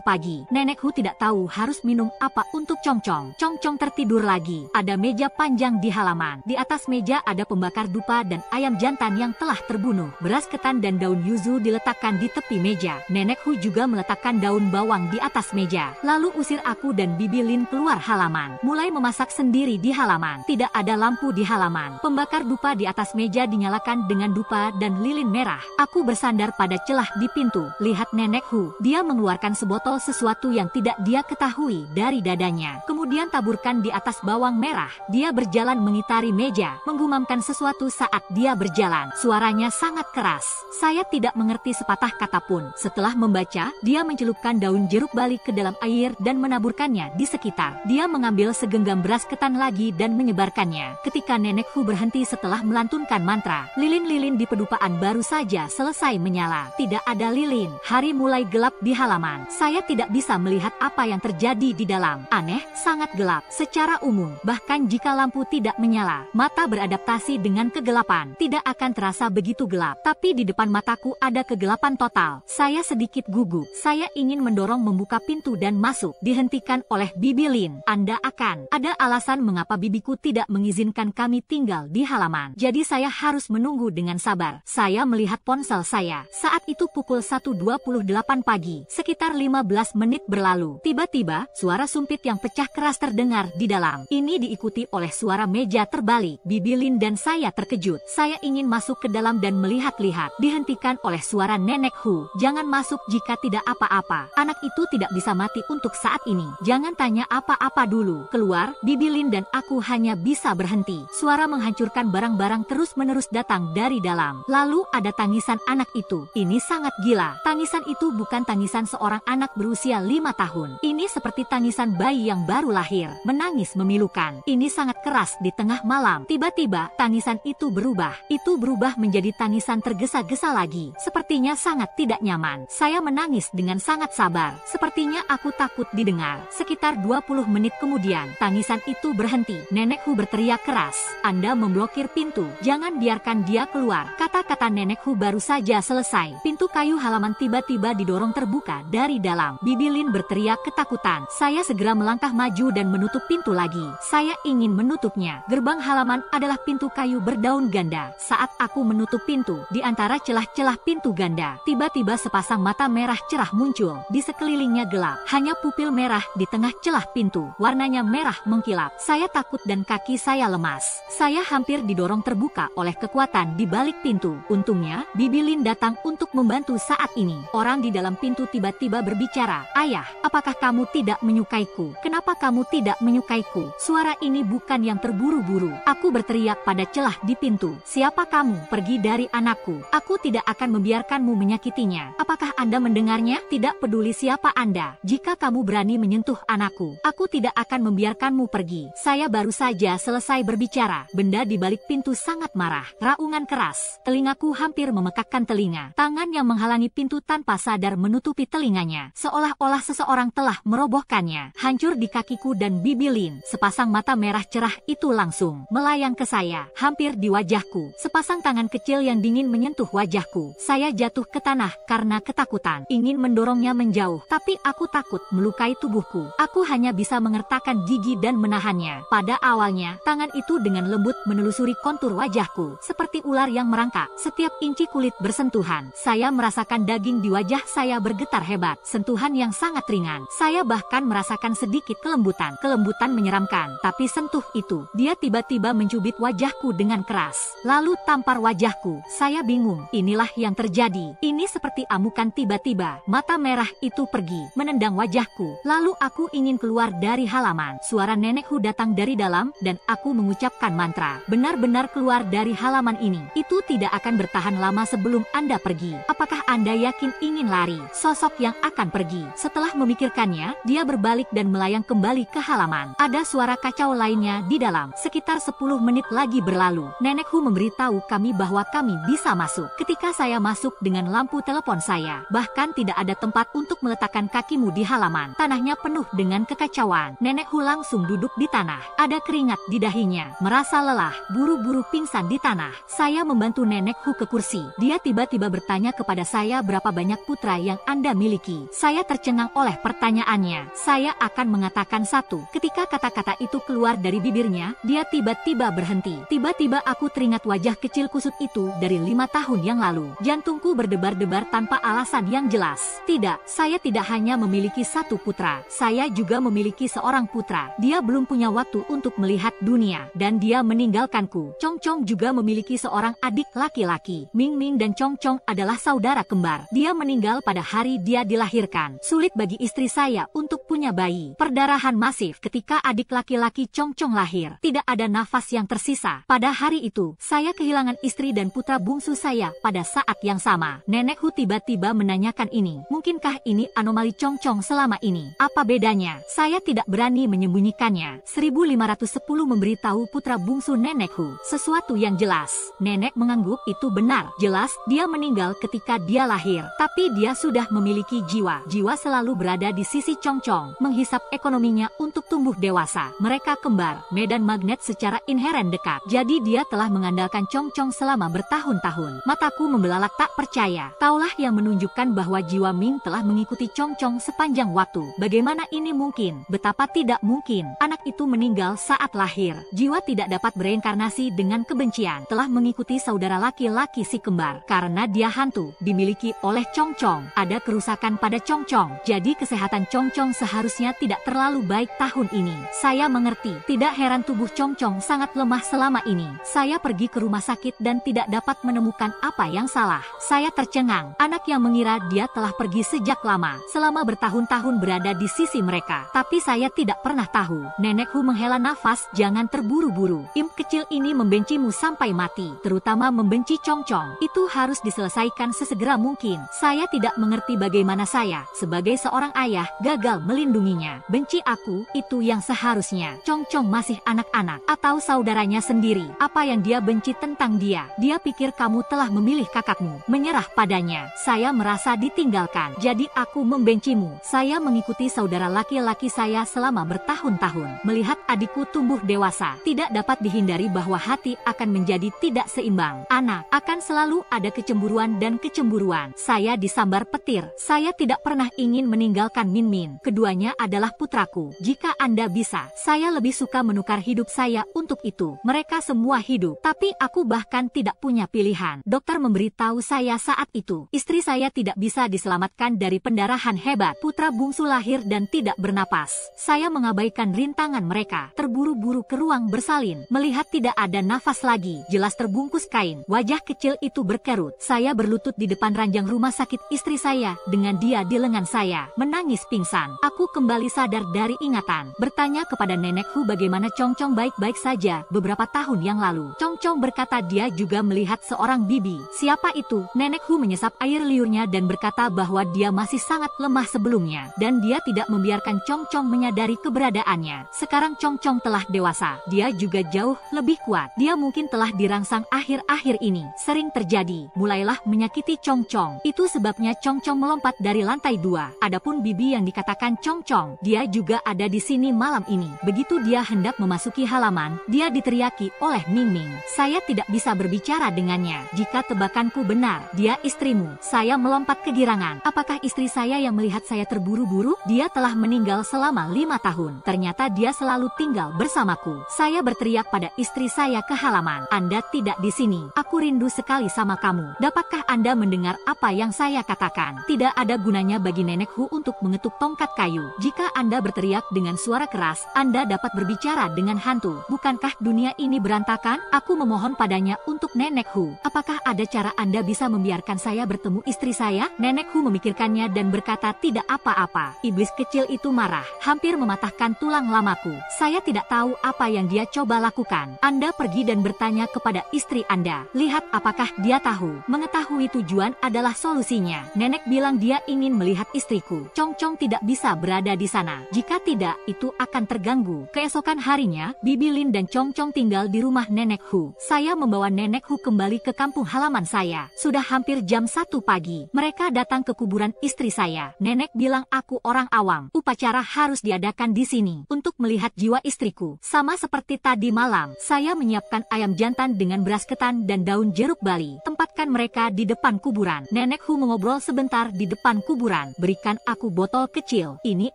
pagi. Nenek Hu tidak tahu harus minum apa untuk Congcong. Congcong tertidur lagi. Ada meja panjang di halaman. Di atas meja ada pembakar dupa dan ayam jantan yang telah terbunuh. Beras ketan dan daun yuzu diletakkan di tepi meja. Nenek Hu juga meletakkan daun bawang di atas meja. Lalu usir aku dan Bibi Lin keluar halaman. Mulai memasak sendiri di halaman. Tidak ada lampu di halaman. Pembakar dupa di atas meja dinyalakan dengan dupa dan lilin merah. Aku bersandar pada celah di pintu. Lihat Nenek Hu. Dia mengeluarkan sebotol sesuatu yang tidak dia ketahui dari dadanya. Kemudian taburkan di atas bawang merah. Dia berjalan mengitari meja, menggumamkan sesuatu saat dia berjalan. Suaranya sangat keras. Saya tidak mengerti sepatah kata pun. Setelah membaca, dia mencelupkan daun jeruk bali ke dalam air dan menaburkannya di sekitar. Dia mengambil segenggam beras ketan lagi dan menyebarkannya. Ketika Nenek Hu berhenti setelah melantunkan mantra, lilin-lilin di pedupaan baru saja selesai menyala. Tidak ada lilin. Hari mulai gelap di halaman. Saya tidak bisa melihat apa yang terjadi di dalam. Aneh, sangat gelap. Secara umum, bahkan jika lampu tidak menyala, mata beradaptasi dengan kegelapan. Tidak akan terasa begitu gelap. Tapi di depan mataku ada kegelapan total. Saya sedikit gugup. Saya ingin mendorong membuka pintu dan masuk. Dihentikan oleh Bibi Lin. Anda akan ada alasan mengapa bibiku tidak mengizinkan kami tinggal di halaman. Jadi saya harus menunggu dengan sabar. Saya melihat ponsel saya. Saat itu pukul 1.28 pagi. Sekitar 15 menit berlalu. Tiba-tiba, suara sumpit yang pecah keras terdengar di dalam. Ini diikuti oleh suara meja terbalik. Bibi Lin dan saya terkejut. Saya ingin masuk ke dalam dan melihat-lihat. Dihentikan oleh suara Nenek Hu. Jangan masuk jika tidak apa-apa. Anak itu tidak bisa mati untuk saat ini. Jangan tanya apa-apa dulu. Keluar, Bibi Lin dan aku hanya bisa berhenti. Suara menghancurkan barang-barang terus-menerus datang dari dalam. Lalu ada tangisan anak itu. Ini sangat gila. Tangisan itu bukan tangisan seorang anak berusia 5 tahun. Ini seperti tangisan bayi yang baru lahir. Menangis memilukan. Ini sangat keras di tengah malam. Tiba-tiba, tangisan itu berubah. Itu berubah menjadi tangisan tergesa-gesa lagi. Sepertinya sangat tidak nyaman. Saya menangis dengan sangat sabar. Sepertinya aku takut didengar. Sekitar 20 menit kemudian, tangisan itu berhenti. Nenek Hu berteriak keras. Anda memblokir pintu. Jangan biarkan dia keluar. Kata-kata Nenek Hu baru saja selesai. Pintu kayu halaman tiba-tiba didorong terbuka dari dalam. Bibi Lin berteriak ketakutan. Saya segera melangkah maju dan menutup pintu lagi. Saya ingin menutupnya. Gerbang halaman adalah pintu kayu berdaun ganda. Saat aku menutup pintu, di antara celah-celah pintu ganda, tiba-tiba sepasang mata merah cerah muncul. Di sekelilingnya gelap. Hanya pupil merah di tengah celah pintu. Warnanya merah mengkilap. Saya takut dan kaki saya lemas. Saya hampir didorong terbuka oleh kekuatan di balik pintu. Untungnya, Bibi Lin datang untuk membantu saat ini. Orang di dalam pintu tiba-tiba berbicara. Ayah, apakah kamu tidak menyukaiku? Kenapa kamu tidak menyukaiku? Suara ini bukan yang terburu-buru. Aku berteriak pada celah di pintu. Siapa kamu? Pergi dari anakku. Aku tidak akan membiarkanmu menyakitinya. Apakah Anda mendengarnya? Tidak peduli siapa Anda. Jika kamu berani menyentuh anakku, aku tidak akan membiarkanmu pergi. Saya baru saja selesai berbicara. Benda di balik pintu sangat marah. Raungan keras. Telingaku hampir memekakkan telinga. Tangan yang menghalangi pintu tanpa sadar menutupi telinganya. Seolah-olah seseorang telah merobohkannya. Hancur di kakiku dan Bibi Lin. Sepasang mata merah cerah itu langsung melayang ke saya. Hampir di wajahku. Sepasang tangan kecil yang dingin menyentuh wajahku. Saya jatuh ke tanah karena ketakutan. Ingin mendorongnya menjauh. Tapi aku takut melukai tubuhku. Aku hanya bisa mengertakkan gigi dan menahannya. Pada awalnya, tangan itu dengan lembut menelusuri kontur wajahku. Seperti ular yang merangkak. Setiap inci kulit bersentuhan, saya merasakan daging di wajah saya bergetar hebat. Sentuhan yang sangat ringan. Saya bahkan merasakan sedikit kelembutan. Kelembutan menyeramkan. Tapi sentuh itu, dia tiba-tiba mencubit wajahku dengan keras. Lalu tampar wajahku. Saya bingung. Inilah yang terjadi. Ini seperti amukan tiba-tiba. Mata merah itu pergi, menendang wajahku. Lalu aku ingin keluar dari halaman. Suara nenekku datang dari dalam, dan aku mengucapkan mantra. Benar-benar keluar dari halaman ini. Itu tidak akan bertahan lama sebelum Anda pergi. Apakah Anda yakin ingin lari? Sosok yang akan pergi. Setelah memikirkannya, dia berbalik dan melayang kembali ke halaman. Ada suara kacau lainnya di dalam. Sekitar 10 menit lagi berlalu. Nenekku memberitahu kami bahwa kami bisa masuk. Ketika saya masuk dengan lampu telepon saya, bahkan tidak ada tempat untuk meletakkan kakimu di halaman. Tanahnya penuh dengan kekacauan. Nenekku langsung duduk di tanah. Ada keringat di dahinya. Merasa lelah, buru-buru pingsan di tanah. Saya membantu nenekku ke kursi. Dia tiba-tiba bertanya kepada saya berapa banyak putra yang Anda miliki. Saya tercengang oleh pertanyaannya. Saya akan mengatakan 1. Ketika kata-kata itu keluar dari bibirnya, dia tiba-tiba berhenti. Tiba-tiba aku teringat wajah kecil kusut itu dari 5 tahun yang lalu. Jantungku berdebar-debar tanpa alasan yang jelas. Tidak, saya tidak hanya memiliki 1 putra. Saya juga memiliki seorang putra. Dia belum punya waktu untuk melihat dunia, dan dia meninggalkanku. Chong Chong juga memiliki seorang adik laki-laki. Ming Ming dan Chong Chong adalah saudara kembar. Dia meninggal pada hari dia dilahirkan. Sulit bagi istri saya untuk punya bayi. Perdarahan masif ketika adik laki-laki Chong Chong lahir. Tidak ada nafas yang tersisa. Pada hari itu, saya kehilangan istri dan putra bungsu saya pada saat yang sama. Nenekku tiba-tiba menanyakan ini. Mungkinkah ini anomali Chong Chong selama ini? Apa bedanya? Saya tidak berani menyembunyikannya. 1510 memberitahu putra bungsu nenekku sesuatu yang jelas. Nenek mengangguk itu benar. Jelas, dia meninggal ketika dia lahir. Tapi dia sudah memiliki jiwa. Jiwa selalu berada di sisi Chong Chong, menghisap ekonominya untuk tumbuh dewasa. Mereka kembar, medan magnet secara inheren dekat. Jadi dia telah mengandalkan Chong Chong selama bertahun-tahun. Mataku membelalak tak percaya. Taulah yang menunjukkan bahwa jiwa Ming telah mengikuti Chong Chong sepanjang waktu. Bagaimana ini mungkin? Betapa tidak mungkin. Anak itu meninggal saat lahir. Jiwa tidak dapat bereinkarnasi dengan kebencian. Telah mengikuti saudara laki-laki si kembar. Karena dia hantu, dimiliki oleh Chong Chong. Ada kerusakan pada Chong Chong. Jadi kesehatan Chong Chong seharusnya tidak terlalu baik tahun ini. Saya mengerti. Tidak heran tubuh Chong Chong sangat lemah selama ini. Saya pergi ke rumah sakit dan tidak dapat menemukan apa yang salah. Saya tercengang. Anak yang mengira dia telah pergi sejak lama. Selama bertahun-tahun berada di sisi mereka. Tapi saya tidak pernah tahu. Nenekku menghela nafas, jangan terburu-buru. Imp kecil ini membencimu sampai mati. Terutama membenci Chong Chong. Itu harus diselesaikan sesegera mungkin. Saya tidak mengerti bagaimana saya, sebagai seorang ayah, gagal melindunginya. Benci aku, itu yang seharusnya. Chong Chong masih anak-anak, atau saudaranya sendiri. Apa yang dia benci tentang dia? Dia pikir kamu telah memilih kakakmu, menyerah padanya. Saya merasa ditinggalkan, jadi aku membencimu. Saya mengikuti saudara laki-laki saya selama bertahun-tahun. Melihat adikku tumbuh dewasa, tidak dapat dihindari bahwa hati akan menjadi tidak seimbang. Anak akan selalu ada kecemburuan dan kecemburuan. Saya disambar petir. Saya tidak pernah ingin meninggalkan Min Min. Keduanya adalah putraku. Jika Anda bisa, saya lebih suka menukar hidup saya untuk itu. Mereka semua hidup, tapi aku bahkan tidak punya pilihan. Dokter memberitahu saya saat itu, istri saya tidak bisa diselamatkan dari pendarahan hebat. Putra bungsu lahir dan tidak bernapas. Saya mengabaikan rintangan mereka. Terburu-buru ke ruang bersalin. Melihat tidak ada nafas lagi. Jelas terbungkus kain. Wajah kecil itu berkerut. Saya berlutut di depan ranjang rumah sakit istri saya, dengan dia di lengan saya. Menangis pingsan. Aku kembali sadar dari ingatan. Bertanya kepada nenekku bagaimana Chong Chong baik-baik saja beberapa tahun yang lalu. Chong Chong berkata dia juga melihat seorang bibi. Siapa itu? Nenekku menyesap air liurnya dan berkata bahwa dia masih sangat lemah sebelumnya. Dan dia tidak membiarkan Chong Chong menyadari keberadaannya. Sekarang Chong Chong telah dewasa. Dia juga jauh lebih kuat. Dia mungkin telah dirangsang akhir-akhir ini. Sering terjadi. Mulailah menyakiti Chong Chong. Itu sebabnya Chong Chong melompat dari lantai 2. Adapun bibi yang dikatakan Chong Chong, dia juga ada di sini malam ini. Begitu dia hendak memasuki halaman, dia diteriaki oleh Ming Ming. Saya tidak bisa berbicara dengannya. Jika tebakanku benar, dia istrimu. Saya melompat kegirangan. Apakah istri saya yang melihat saya terburu-buru? Dia telah meninggal selama 5 tahun. Ternyata dia selalu tinggal bersamaku. Saya berteriak pada istri saya ke halaman. Anda tidak di sini. Aku rindu sekali sama kamu. Dapatkah Anda mendengar apa yang saya katakan? Tidak ada gunanya bagi Nenek Hu untuk mengetuk tongkat kayu. Jika Anda berteriak dengan suara keras, Anda dapat berbicara dengan hantu. Bukankah dunia ini berantakan? Aku memohon padanya untuk Nenek Hu. Apakah ada cara Anda bisa membiarkan saya bertemu istri saya? Nenek Hu memikirkannya dan berkata, tidak apa-apa. Iblis kecil itu marah, hampir mematahkan tulang lamaku. Saya tidak tahu apa yang dia coba lakukan. Anda pergi dan bertanya kepada istri Anda. Lihat apakah dia tahu. Mengetahui tujuan adalah solusinya. Nenek bilang dia ingin melihat istriku. Chong Chong tidak bisa berada di sana. Jika tidak, itu akan terganggu. Keesokan harinya, Bibi Lin dan Chong Chong tinggal di rumah Nenek Hu. Saya membawa Nenek Hu kembali ke kampung halaman saya. Sudah hampir jam 1 pagi. Mereka datang ke kuburan istri saya. Nenek bilang aku orang awam. Upacara harus diadakan di sini untuk melihat jiwa istriku. Sama seperti tadi malam, saya menyiapkan ayam jantan dengan beras ketan dan daun jeruk bali. Tempatkan mereka di depan kuburan. Nenek Hu mengobrol sebentar di depan kuburan. Berikan aku botol kecil. Ini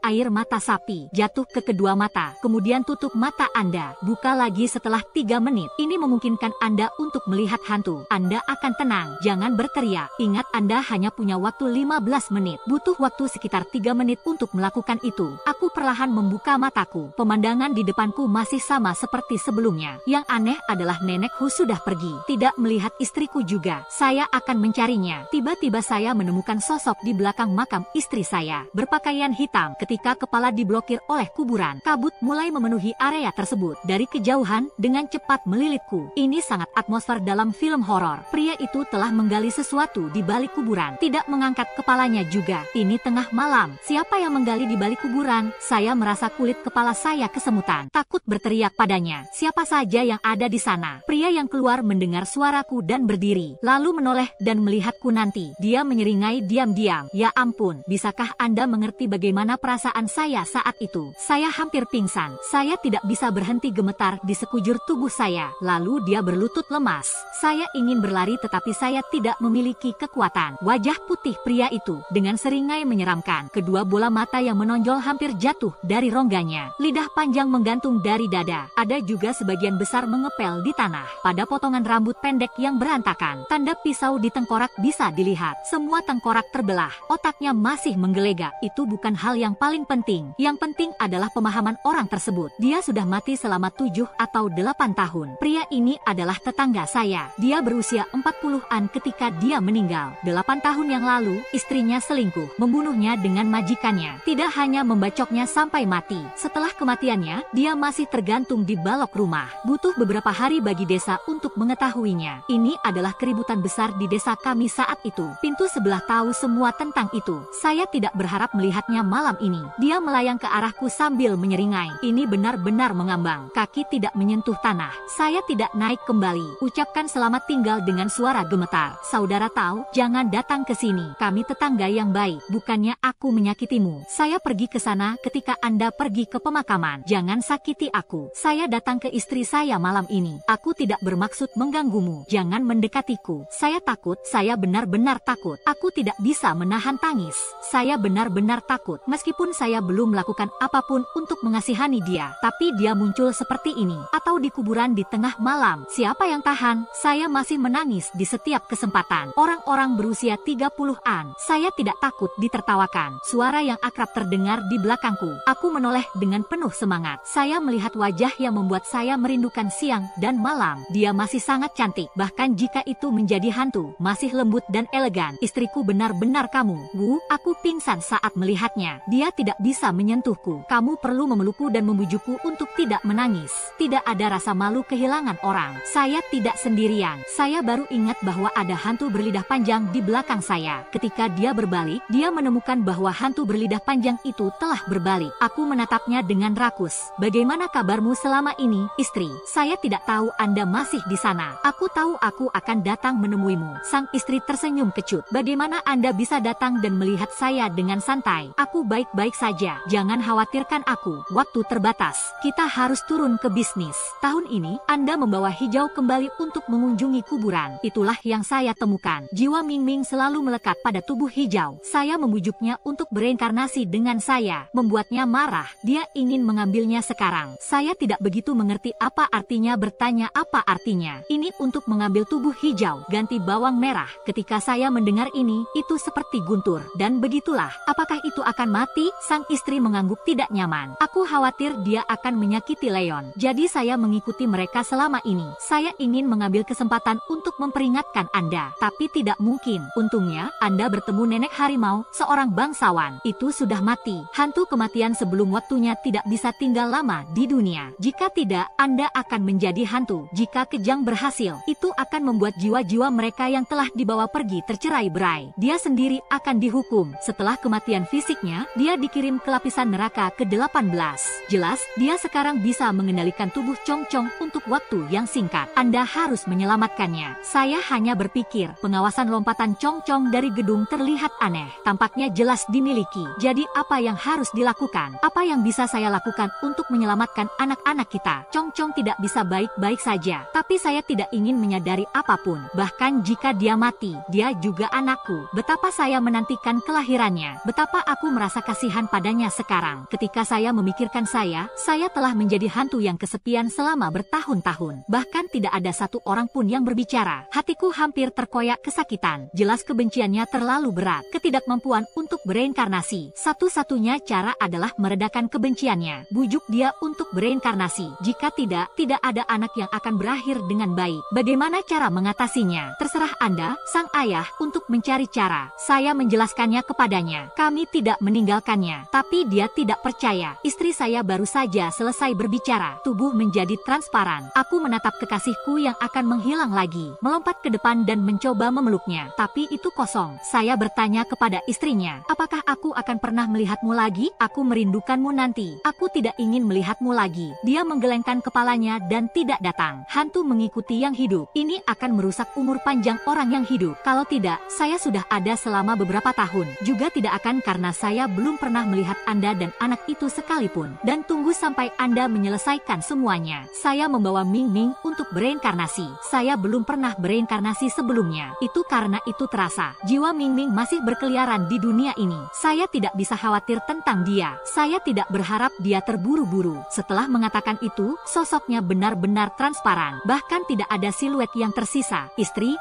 air mata sapi. Jatuh ke kedua mata. Kemudian tutup mata Anda. Buka lagi setelah 3 menit. Ini memungkinkan Anda untuk melihat hantu. Anda akan tenang. Jangan berteriak. Ingat Anda hanya punya waktu 15 menit. Butuh waktu sekitar 3 menit untuk melakukan itu. Aku perlahan membuka mataku. Pemandangan di depanku masih sama seperti sebelumnya. Yang aneh adalah Nenek Hu sudah pergi. Tidak melihat istriku juga. Saya akan mencarinya. Tiba-tiba saya menemukan sosok di belakang makam istri saya. Berpakaian hitam. Ketika kepala diblokir oleh kuburan, kabut mulai memenuhi area tersebut. Dari kejauhan, dengan cepat melilitku. Ini sangat atmosfer dalam film horor. Pria itu telah menggali sesuatu di balik kuburan. Tidak mengangkat kepalanya juga. Ini tengah malam. Siapa yang menggali di balik kuburan? Saya merasa kulit kepala saya kesemutan. Takut berteriak padanya. Siapa saja yang ada di sana? Pria yang keluar mendengar suaraku dan berdiri. Lalu menoleh dan melihatku nanti. Dia menyeringai diam-diam. Ya ampun, bisakah Anda mengerti bagaimana perasaan saya saat itu? Saya hampir pingsan. Saya tidak bisa berhenti gemetar di sekujur tubuh saya. Lalu dia berlutut lemas. Saya ingin berlari tetapi saya tidak memiliki kekuatan. Wajah putih pria itu dengan seringai menyeramkan. Kedua bola mata yang menonjol hampir jatuh dari rongganya. Lidah panjang menggantung dari dada. Ada juga sebagian besar mengepel di tanah. Pada potongan rambut pendek yang berantakan, tanda pisau di tengkorak bisa dilihat. Semua tengkorak terbelah. Otaknya masih menggelegak. Itu bukan hal yang paling penting. Yang penting adalah pemahaman orang tersebut. Dia sudah mati selama 7 atau 8 tahun. Pria ini adalah tetangga saya. Dia berusia 40-an ketika dia meninggal. 8 tahun yang lalu, istrinya selingkuh, membunuhnya dengan majikannya. Tidak hanya membacoknya sampai mati. Setelah kematiannya, dia masih tergantung di balok rumah. Butuh beberapa hari bagi desa untuk mengetahuinya. Ini adalah keributan besar di desa kami saat itu. Pintu sebelah tahu semua tentang itu. Saya tidak berharap melihatnya malam ini. Dia melayang ke arahku sambil menyeringai. Ini benar-benar mengambang. Kaki tidak menyentuh tanah. Saya tidak naik kembali. Ucapkan selamat tinggal dengan suara gemetar. Saudara tahu, jangan datang ke sini. Kami tetangga yang baik. Bukannya aku menyakitimu. Saya pergi ke sana ketika Anda pergi ke pemakaman. Jangan sakiti aku. Saya datang ke istri saya malam ini. Aku tidak bermaksud mengganggumu. Jangan mendekatiku. Saya takut. Saya benar-benar takut. Aku tidak bisa menahan tangis. Saya benar-benar takut. Meskipun saya belum melakukan apapun untuk mengasihani dia. Tapi dia muncul seperti ini. Atau di kuburan di tengah malam. Siapa yang tahan? Saya masih menangis di setiap kesempatan. Orang-orang berusia 30-an. Saya tidak takut ditertawakan. Suara yang akrab terdengar di belakangku. Aku menoleh dengan penuh semangat. Saya melihat wajah yang membuat saya merindukan siang dan malam. Dia masih sangat cantik. Bahkan jika itu menjadi hantu, masih lembut dan elegan. Istriku benar-benar kamu. Wu, aku pingsan saat melihatnya. Dia tidak bisa menyentuhku. Kamu perlu memelukku dan membujukku untuk tidak menangis. Tidak ada rasa malu kehilangan orang. Saya tidak sendirian. Saya baru ingat bahwa ada hantu berlidah panjang di belakang saya. Ketika dia berbalik, dia menemukan bahwa hantu berlidah panjang itu telah berbalik. Aku menatapnya dengan rakus. Bagaimana kabarmu selama ini, istri? Saya tidak tahu Anda masih di sana. Aku tahu aku akan datang menemuimu. Sang istri tersenyum kecut. Bagaimana Anda bisa datang dan melihat saya dengan santai? Aku baik-baik saja. Jangan khawatirkan aku. Waktu terbatas. Kita harus turun ke bisnis. Tahun ini, Anda membawa hijau kembali untuk mengunjungi kuburan. Itulah yang saya temukan. Jiwa Ming Ming selalu melekat pada tubuh hijau. Saya membujuknya untuk bereinkarnasi dengan saya. Membuatnya marah. Dia ingin mengambilnya sekarang. Saya tidak begitu mengerti apa artinya bertanya apa artinya. Ini untuk mengambil tubuh hijau, ganti bawang merah. Ketika saya mendengar ini, itu seperti guntur. Dan begitulah. Apakah itu akan mati? Sang istri mengangguk tidak nyaman. Aku khawatir dia akan menyakiti Leon. Jadi saya mengikuti mereka selama ini. Saya ingin mengambil kesempatan untuk memperingatkan Anda. Tapi tidak mungkin. Untungnya, Anda bertemu nenek harimau, seorang bangsawan. Itu sudah mati. Hantu kematian sebelum waktunya tidak bisa tinggal lama di dunia. Jika tidak, Anda akan menjadi hantu. Jika kejang berhasil, itu akan membuat jiwa-jiwa mereka yang telah dibawa pergi tercerai-berai. Dia sendiri akan dihukum. Setelah kematian fisiknya, dia dikirim ke lapisan neraka ke-18. Jelas, dia sekarang bisa mengendalikan tubuh Chong Chong untuk waktu yang singkat. Anda harus menyelamatkannya. Saya hanya berpikir, pengawasan lompatan Chong Chong dari gedung terlihat aneh. Tampaknya jelas dimiliki. Jadi apa yang harus dilakukan? Apa yang bisa saya lakukan untuk menyelamatkan anak-anak kita? Chong Chong tidak bisa baik-baik saja. Tapi saya tidak ingin menyadari apapun. Bahkan jika dia mati, dia juga anakku. Betapa saya menantikan kelahirannya. Betapa aku merasa kasihan padanya sekarang. Ketika saya memikirkan saya telah menjadi hantu yang kesepian selama bertahun-tahun. Bahkan tidak ada satu orang pun yang berbicara. Hatiku hampir terkoyak kesakitan. Jelas kebenciannya terlalu berat. Ketidakmampuan untuk bereinkarnasi. Satu-satunya cara adalah meredakan kebenciannya. Bujuk dia untuk bereinkarnasi. Jika tidak ada anak yang akan berakhir dengan baik. Bagaimana cara mengatasinya? Terserah Anda, sang ayah, untuk mencari cara. Saya menjelaskannya kepadanya. Kami tidak meninggalkannya. Tapi dia tidak percaya. Istri saya baru saja selesai berbicara. Tubuh menjadi transparan. Aku menatap kekasihku yang akan menghilang lagi. Melompat ke depan dan mencoba memeluknya. Tapi itu kosong. Saya bertanya kepada istrinya. Apakah aku akan pernah melihatmu lagi? Aku merindukanmu nanti. Aku tidak ingin melihatmu lagi. Dia menggelengkan kepalanya dan tidak datang. Hantu mengikuti yang hidup. Ini akan merusak umur panjang orang yang hidup. Kalau tidak, saya sudah ada selama beberapa tahun. Juga tidak akan karena saya belum pernah melihat Anda dan anak itu sekalipun. Dan tunggu sampai Anda menyelesaikan semuanya. Saya membawa Ming Ming untuk bereinkarnasi. Saya belum pernah bereinkarnasi sebelumnya. Itu karena itu terasa. Jiwa Ming Ming masih berkeliaran di dunia ini. Saya tidak bisa khawatir tentang dia. Saya tidak berharap dia terburu-buru. Setelah mengatakan itu, sosoknya benar-benar transparan. Bahkan tidak ada siluet yang tersisa. Istri,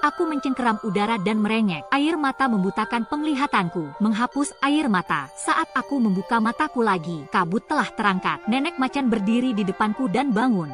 aku mencengkeram udara dan merengek. Air mata membutakan penglihatanku. Menghapus air mata. Saat aku membuka mataku lagi, kabut telah terangkat. Nenek macan berdiri di depanku dan bangun.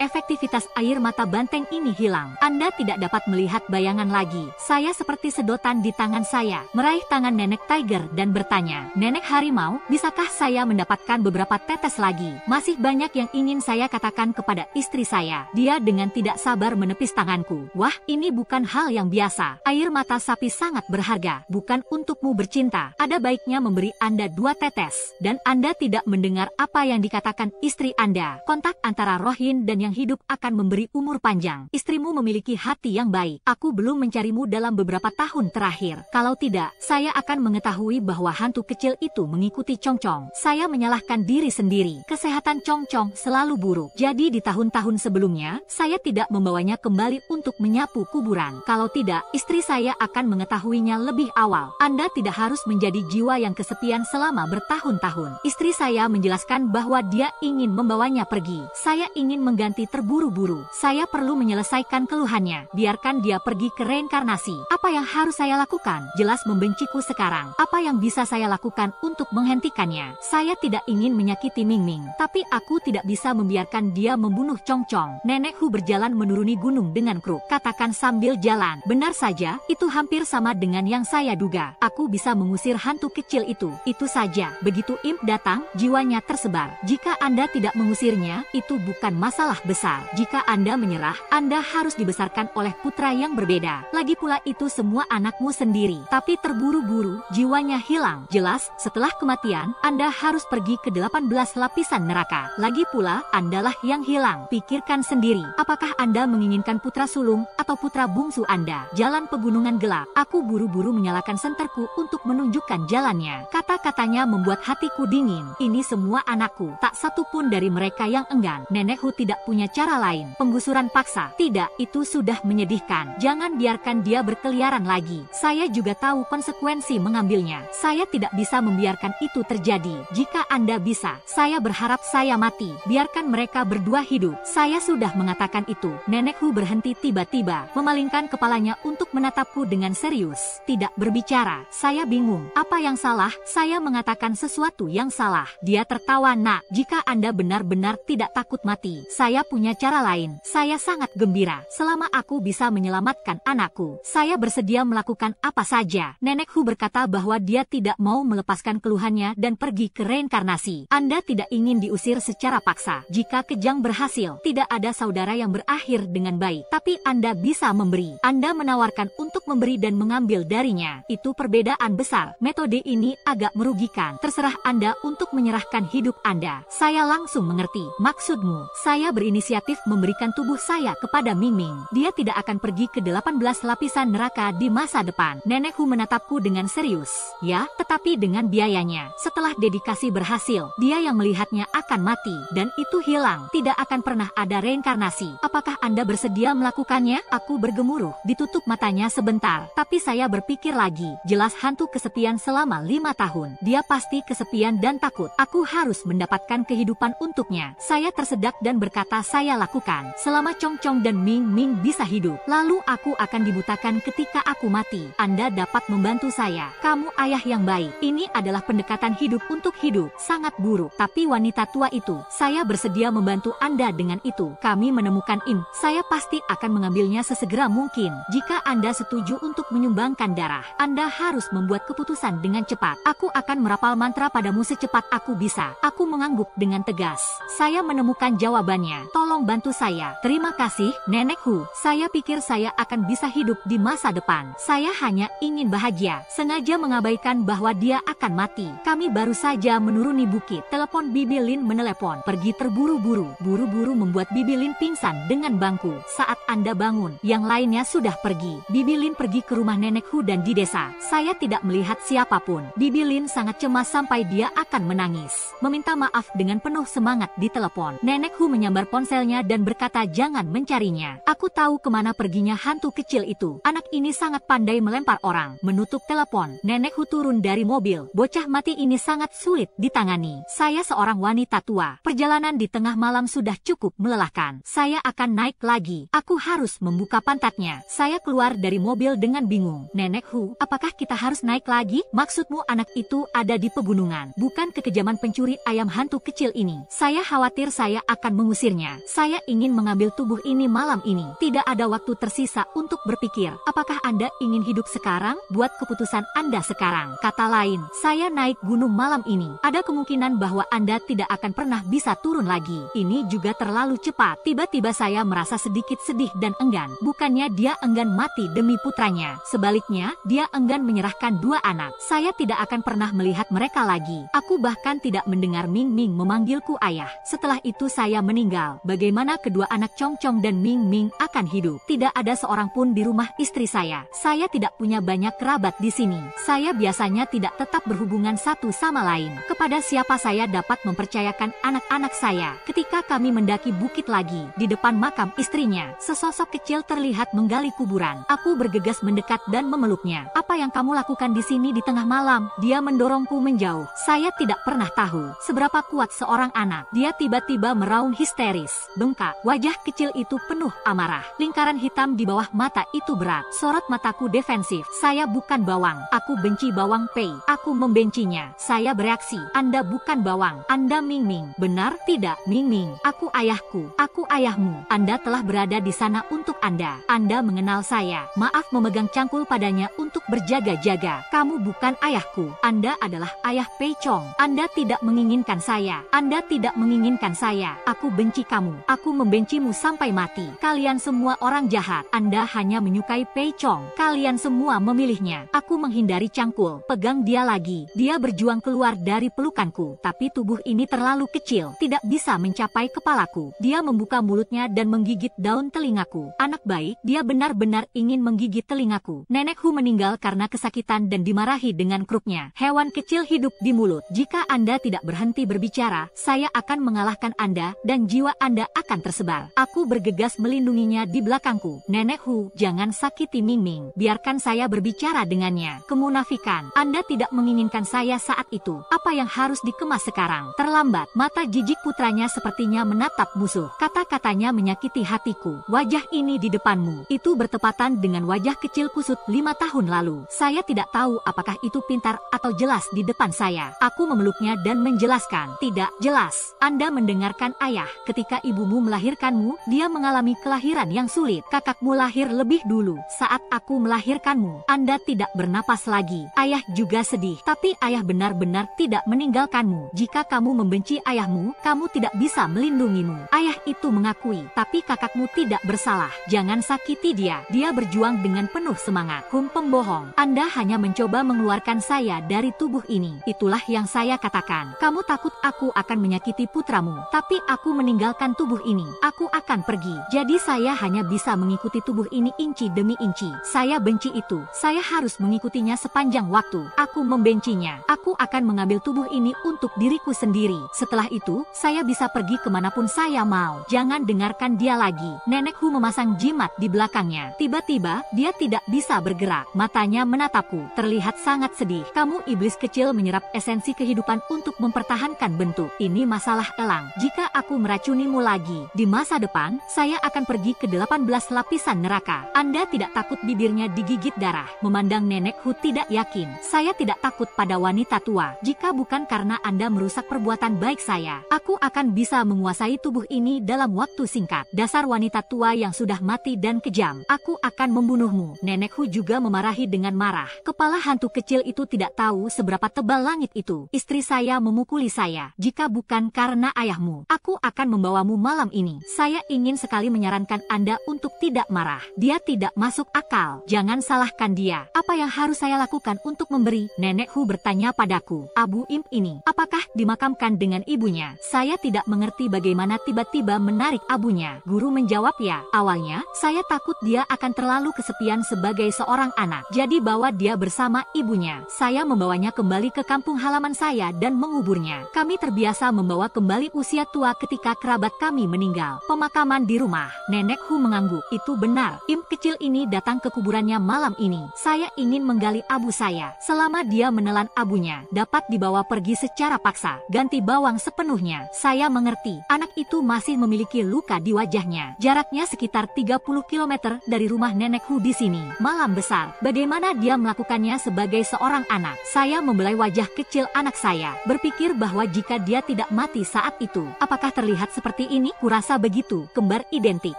Efektivitas air mata banteng ini hilang. Anda tidak dapat melihat bayangan lagi. Saya seperti sedotan di tangan saya. Meraih tangan nenek tiger dan bertanya, Nenek harimau, bisakah saya mendapatkan beberapa tetes lagi? Masih banyak yang ingin saya katakan kepada istri saya. Dia dengan tidak sabar menepis tanganku. Wah, ini bukan hal yang biasa. Air mata sapi sangat berharga. Bukan untukmu bercinta. Ada baiknya memberi Anda 2 tetes. Dan Anda tidak mendengar apa yang dikatakan istri Anda. Kontak antara rohin dan yang hidup akan memberi umur panjang. Istrimu memiliki hati yang baik. Aku belum mencarimu dalam beberapa tahun terakhir. Kalau tidak, saya akan mengetahui bahwa hantu kecil itu mengikuti Chong Chong. Saya menyalahkan diri sendiri. Kesehatan Chong Chong selalu buruk. Jadi di tahun-tahun sebelumnya, saya tidak membawanya kembali untuk menyapu kuburan. Kalau tidak, istri saya akan mengetahuinya lebih awal. Anda tidak harus menjadi jiwa yang kesepian selama bertahun-tahun. Istri saya menjelaskan bahwa dia ingin membawanya pergi. Saya ingin mengganti terburu-buru. Saya perlu menyelesaikan keluhannya. Biarkan dia pergi ke reinkarnasi. Apa yang harus saya lakukan? Jelas membenciku sekarang. Apa yang bisa saya lakukan untuk menghentikannya? Saya tidak ingin menyakiti Ming Ming. Tapi aku tidak bisa membiarkan dia membunuh Chong Chong. Nenek Hu berjalan menuruni gunung dengan kruk. Katakan sambil jalan. Benar saja, itu hampir sama dengan yang saya duga. Aku bisa mengusir hantu kecil itu. Itu saja. Begitu imp datang, jiwanya tersebar. Jika Anda tidak mengusirnya, itu bukan masalah besar. Jika Anda menyerah, Anda harus dibesarkan oleh putra yang berbeda. Lagi pula itu semua anakmu sendiri. Tapi terburu-buru, jiwanya hilang. Jelas, setelah kematian, Anda harus pergi ke 18 lapisan neraka. Lagi pula, Andalah yang hilang. Pikirkan sendiri. Apakah Anda menginginkan putra sulung Chong atau putra bungsu Anda. Jalan pegunungan gelap. Aku buru-buru menyalakan senterku untuk menunjukkan jalannya. Kata-katanya membuat hatiku dingin. Ini semua anakku. Tak satu pun dari mereka yang enggan. Nenek Hu tidak punya cara lain. Penggusuran paksa. Tidak, itu sudah menyedihkan. Jangan biarkan dia berkeliaran lagi. Saya juga tahu konsekuensi mengambilnya. Saya tidak bisa membiarkan itu terjadi. Jika Anda bisa, saya berharap saya mati. Biarkan mereka berdua hidup. Saya sudah mengatakan itu. Nenek Hu berhenti tiba-tiba, memalingkan kepalanya untuk menatapku dengan serius. Tidak berbicara. Saya bingung. Apa yang salah? Saya mengatakan sesuatu yang salah. Dia tertawa. Nak, jika Anda benar-benar tidak takut mati, saya punya cara lain. Saya sangat gembira. Selama aku bisa menyelamatkan anakku, saya bersedia melakukan apa saja. Nenek Hu berkata bahwa dia tidak mau melepaskan keluhannya dan pergi ke reinkarnasi. Anda tidak ingin diusir secara paksa. Jika kejang berhasil, tidak ada saudara yang berakhir dengan baik. Tapi Anda bisa memberi. Anda menawarkan untuk memberi dan mengambil darinya. Itu perbedaan besar. Metode ini agak merugikan. Terserah Anda untuk menyerahkan hidup Anda. Saya langsung mengerti. Maksudmu, saya berinisiatif memberikan tubuh saya kepada Ming Ming. Dia tidak akan pergi ke 18 lapisan neraka di masa depan. Nenek Hu menatapku dengan serius. Ya, tetapi dengan biayanya. Setelah dedikasi berhasil, dia yang melihatnya akan mati, dan itu hilang. Tidak akan pernah ada reinkarnasi. Apakah Anda bersedia melakukannya? Aku bergemuruh. Ditutup matanya sebentar, tapi saya berpikir lagi. Jelas hantu kesepian selama 5 tahun. Dia pasti kesepian dan takut. Aku harus mendapatkan kehidupan untuknya. Saya tersedak dan berkata saya lakukan. Selama Chong Chong dan Ming Ming bisa hidup, lalu aku akan dibutakan ketika aku mati. Anda dapat membantu saya. Kamu ayah yang baik. Ini adalah pendekatan hidup untuk hidup. Sangat buruk. Tapi wanita tua itu, saya bersedia membantu Anda dengan itu. Kami menemukan Im. Saya pasti akan mengambilnya sesegera mungkin. Jika Anda setuju untuk menyumbangkan darah, Anda harus membuat keputusan dengan cepat. Aku akan merapal mantra padamu secepat aku bisa. Aku mengangguk dengan tegas. Saya menemukan jawabannya. Tolong bantu saya. Terima kasih, Nenek Hu. Saya pikir saya akan bisa hidup di masa depan. Saya hanya ingin bahagia. Sengaja mengabaikan bahwa dia akan mati. Kami baru saja menuruni bukit. Telepon Bibi Lin menelepon. Pergi terburu-buru. Buru-buru membuat Bibi Lin pingsan dengan bangku. Saat Anda bangun, yang lainnya sudah pergi. Bibi Lin pergi ke rumah Nenek Hu dan di desa. Saya tidak melihat siapapun. Bibi Lin sangat cemas sampai dia akan menangis. Meminta maaf dengan penuh semangat di telepon. Nenek Hu menyambar ponselnya dan berkata jangan mencarinya. Aku tahu kemana perginya hantu kecil itu. Anak ini sangat pandai melempar orang. Menutup telepon, Nenek Hu turun dari mobil. Bocah mati ini sangat sulit ditangani. Saya seorang wanita tua. Perjalanan di tengah malam sudah cukup melelahkan. Saya akan naik lagi. Aku harus membuka pantatnya. Saya keluar dari mobil dengan bingung. Nenek Hu, apakah kita harus naik lagi? Maksudmu anak itu ada di pegunungan, bukan kekejaman pencuri ayam hantu kecil ini. Saya khawatir saya akan mengusirnya. Saya ingin mengambil tubuh ini malam ini. Tidak ada waktu tersisa untuk berpikir. Apakah Anda ingin hidup sekarang? Buat keputusan Anda sekarang. Kata lain, saya naik gunung malam ini. Ada kemungkinan bahwa Anda tidak akan pernah bisa turun lagi. Ini juga terlalu cepat. Tiba-tiba saya merasa sedikit sedih dan enggan. Bukannya dia enggan mati demi putranya. Sebaliknya, dia enggan menyerahkan 2 anak. Saya tidak akan pernah melihat mereka lagi. Aku bahkan tidak mendengar Ming Ming memanggilku ayah. Setelah itu saya meninggal. Bagaimana kedua anak Chong Chong dan Ming Ming akan hidup? Tidak ada seorang pun di rumah istri saya. Saya tidak punya banyak kerabat di sini. Saya biasanya tidak tetap berhubungan satu sama lain. Kepada siapa saya dapat mempercayakan anak-anak saya? Ketika kami mendaki bukit lagi, di depan makam istrinya, sesosok kecil terlihat menggali kuburan. Aku bergegas mendekat dan memeluknya. Apa yang kamu lakukan di sini di tengah malam? Dia mendorongku menjauh. Saya tidak pernah tahu seberapa kuat seorang anak. Dia tiba-tiba meraung histeris. Bengkak. Wajah kecil itu penuh amarah. Lingkaran hitam di bawah mata itu berat. Sorot mataku defensif. Saya bukan bawang. Aku benci bawang Pei. Aku membencinya. Saya bereaksi. Anda bukan bawang. Anda Ming Ming. Benar? Tidak, Ming Ming. Aku ayahku. Aku ayahmu. Anda telah berada di sana untuk Anda. Anda mengenal saya. Maaf memegang cangkul padanya untuk berjaga-jaga. Kamu bukan ayahku. Anda adalah ayah Pei Chong. Anda tidak menginginkan saya. Anda tidak menginginkan saya. Aku benci kamu. Aku membencimu sampai mati. Kalian semua orang jahat. Anda hanya menyukai Pei Chong. Kalian semua memilihnya. Aku menghindari cangkul. Pegang dia lagi. Dia berjuang keluar dari pelukanku. Tapi tubuh ini terlalu kecil. Tidak bisa mencapai kepalaku. Dia membuka mulutnya dan menggigit daun telingaku. Anak baik, dia benar-benar ingin menggigit telingaku. Nenek Hu meninggal karena kesakitan dan dimarahi dengan kruknya. Hewan kecil hidup di mulut. Jika Anda tidak berhenti berbicara, saya akan mengalahkan Anda dan jiwa Anda akan tersebar. Aku bergegas melindunginya di belakangku. Nenek Hu, jangan sakiti Ming Ming. Biarkan saya berbicara dengannya. Kemunafikan. Anda tidak menginginkan saya saat itu. Apa yang harus dikemas sekarang? Terlambat. Mata jijik putranya sepertinya menatap musuh. Kata-katanya menyakiti hatiku. Wajah ini di depanmu. Itu bertepatan dengan wajah kecil kusut 5 tahun lalu. Saya tidak tahu apakah itu pintar atau jelas di depan saya. Aku memeluknya dan menjelaskan. Tidak jelas. Anda mendengarkan ayah. Ketika ibumu melahirkanmu, dia mengalami kelahiran yang sulit. Kakakmu lahir lebih dulu. Saat aku melahirkanmu, Anda tidak bernapas lagi. Ayah juga sedih. Tapi ayah benar-benar tidak meninggalkanmu. Jika kamu membenci ayahmu, kamu tidak bisa melindungimu. Ayah itu mengakui, tapi kakakmu tidak bersalah. Jangan sakiti dia. Dia berjuang dengan penuh semangat. Pembohong. Anda hanya mencoba mengeluarkan saya dari tubuh ini. Itulah yang saya katakan. Kamu takut aku akan menyakiti putramu. Tapi aku meninggalkan tubuh ini. Aku akan pergi. Jadi saya hanya bisa mengikuti tubuh ini inci demi inci. Saya benci itu. Saya harus mengikutinya sepanjang waktu. Aku membencinya. Aku akan mengambil tubuh ini untuk diriku sendiri. Setelah itu, saya bisa pergi kemanapun saya mau. Jangan dengarkan dia lagi. Nenek Hu memasang jimat di belakangnya. Tiba-tiba, dia tidak bisa bergerak. Matanya menatapku. Terlihat sangat sedih. Kamu iblis kecil menyerap esensi kehidupan untuk mempertahankan bentuk. Ini masalah elang. Jika aku meracunimu lagi, di masa depan, saya akan pergi ke 18 lapisan neraka. Anda tidak takut bibirnya digigit darah. Memandang Nenek Hu tidak yakin. Saya tidak takut pada wanita tua. Jika bukan karena Anda merusak perbuatan baik saya, aku akan bisa menguasai tubuh ini dalam waktu singkat. Dasar wanita tua yang sudah mati dan kejam. Aku akan membunuhmu. Nenek Hu juga memarahi dengan marah. Kepala hantu kecil itu tidak tahu seberapa tebal langit itu. Istri saya memukuli saya. Jika bukan karena ayahmu, aku akan membawamu malam ini. Saya ingin sekali menyarankan Anda untuk tidak marah. Dia tidak masuk akal. Jangan salahkan dia. Apa yang harus saya lakukan untuk memberi? Nenek Hu bertanya padaku. Abu Imp ini, apakah dimakamkan dengan ibunya? Saya tidak mengerti bagaimana tiba-tiba menarik abunya. Guru menjawab ya. Awalnya, saya takut dia akan terlalu kesepian sebagai seorang anak. Jadi bawa dia bersama ibunya. Saya membawanya kembali ke kampung halaman saya dan menguburnya. Kami terbiasa membawa kembali usia tua ketika kerabat kami meninggal. Pemakaman di rumah. Nenek Hu mengangguk. Itu benar. Imp kecil ini datang ke kuburannya malam ini. Saya ingin menggali abu saya. Selama dia menelan abunya, dapat dibawa pergi secara paksa. Ganti bawang sepenuhnya. Saya mengerti. Anak itu masih memiliki luka di wajahnya. Jaraknya sekitar 30 km dari rumah Nenek Hu di sini. Malam besar. Bagaimana dia melakukannya sebagai seorang anak? Saya membelai wajah kecil anak saya. Berpikir bahwa jika dia tidak mati saat itu, apakah terlihat seperti ini? Kurasa begitu. Kembar identik.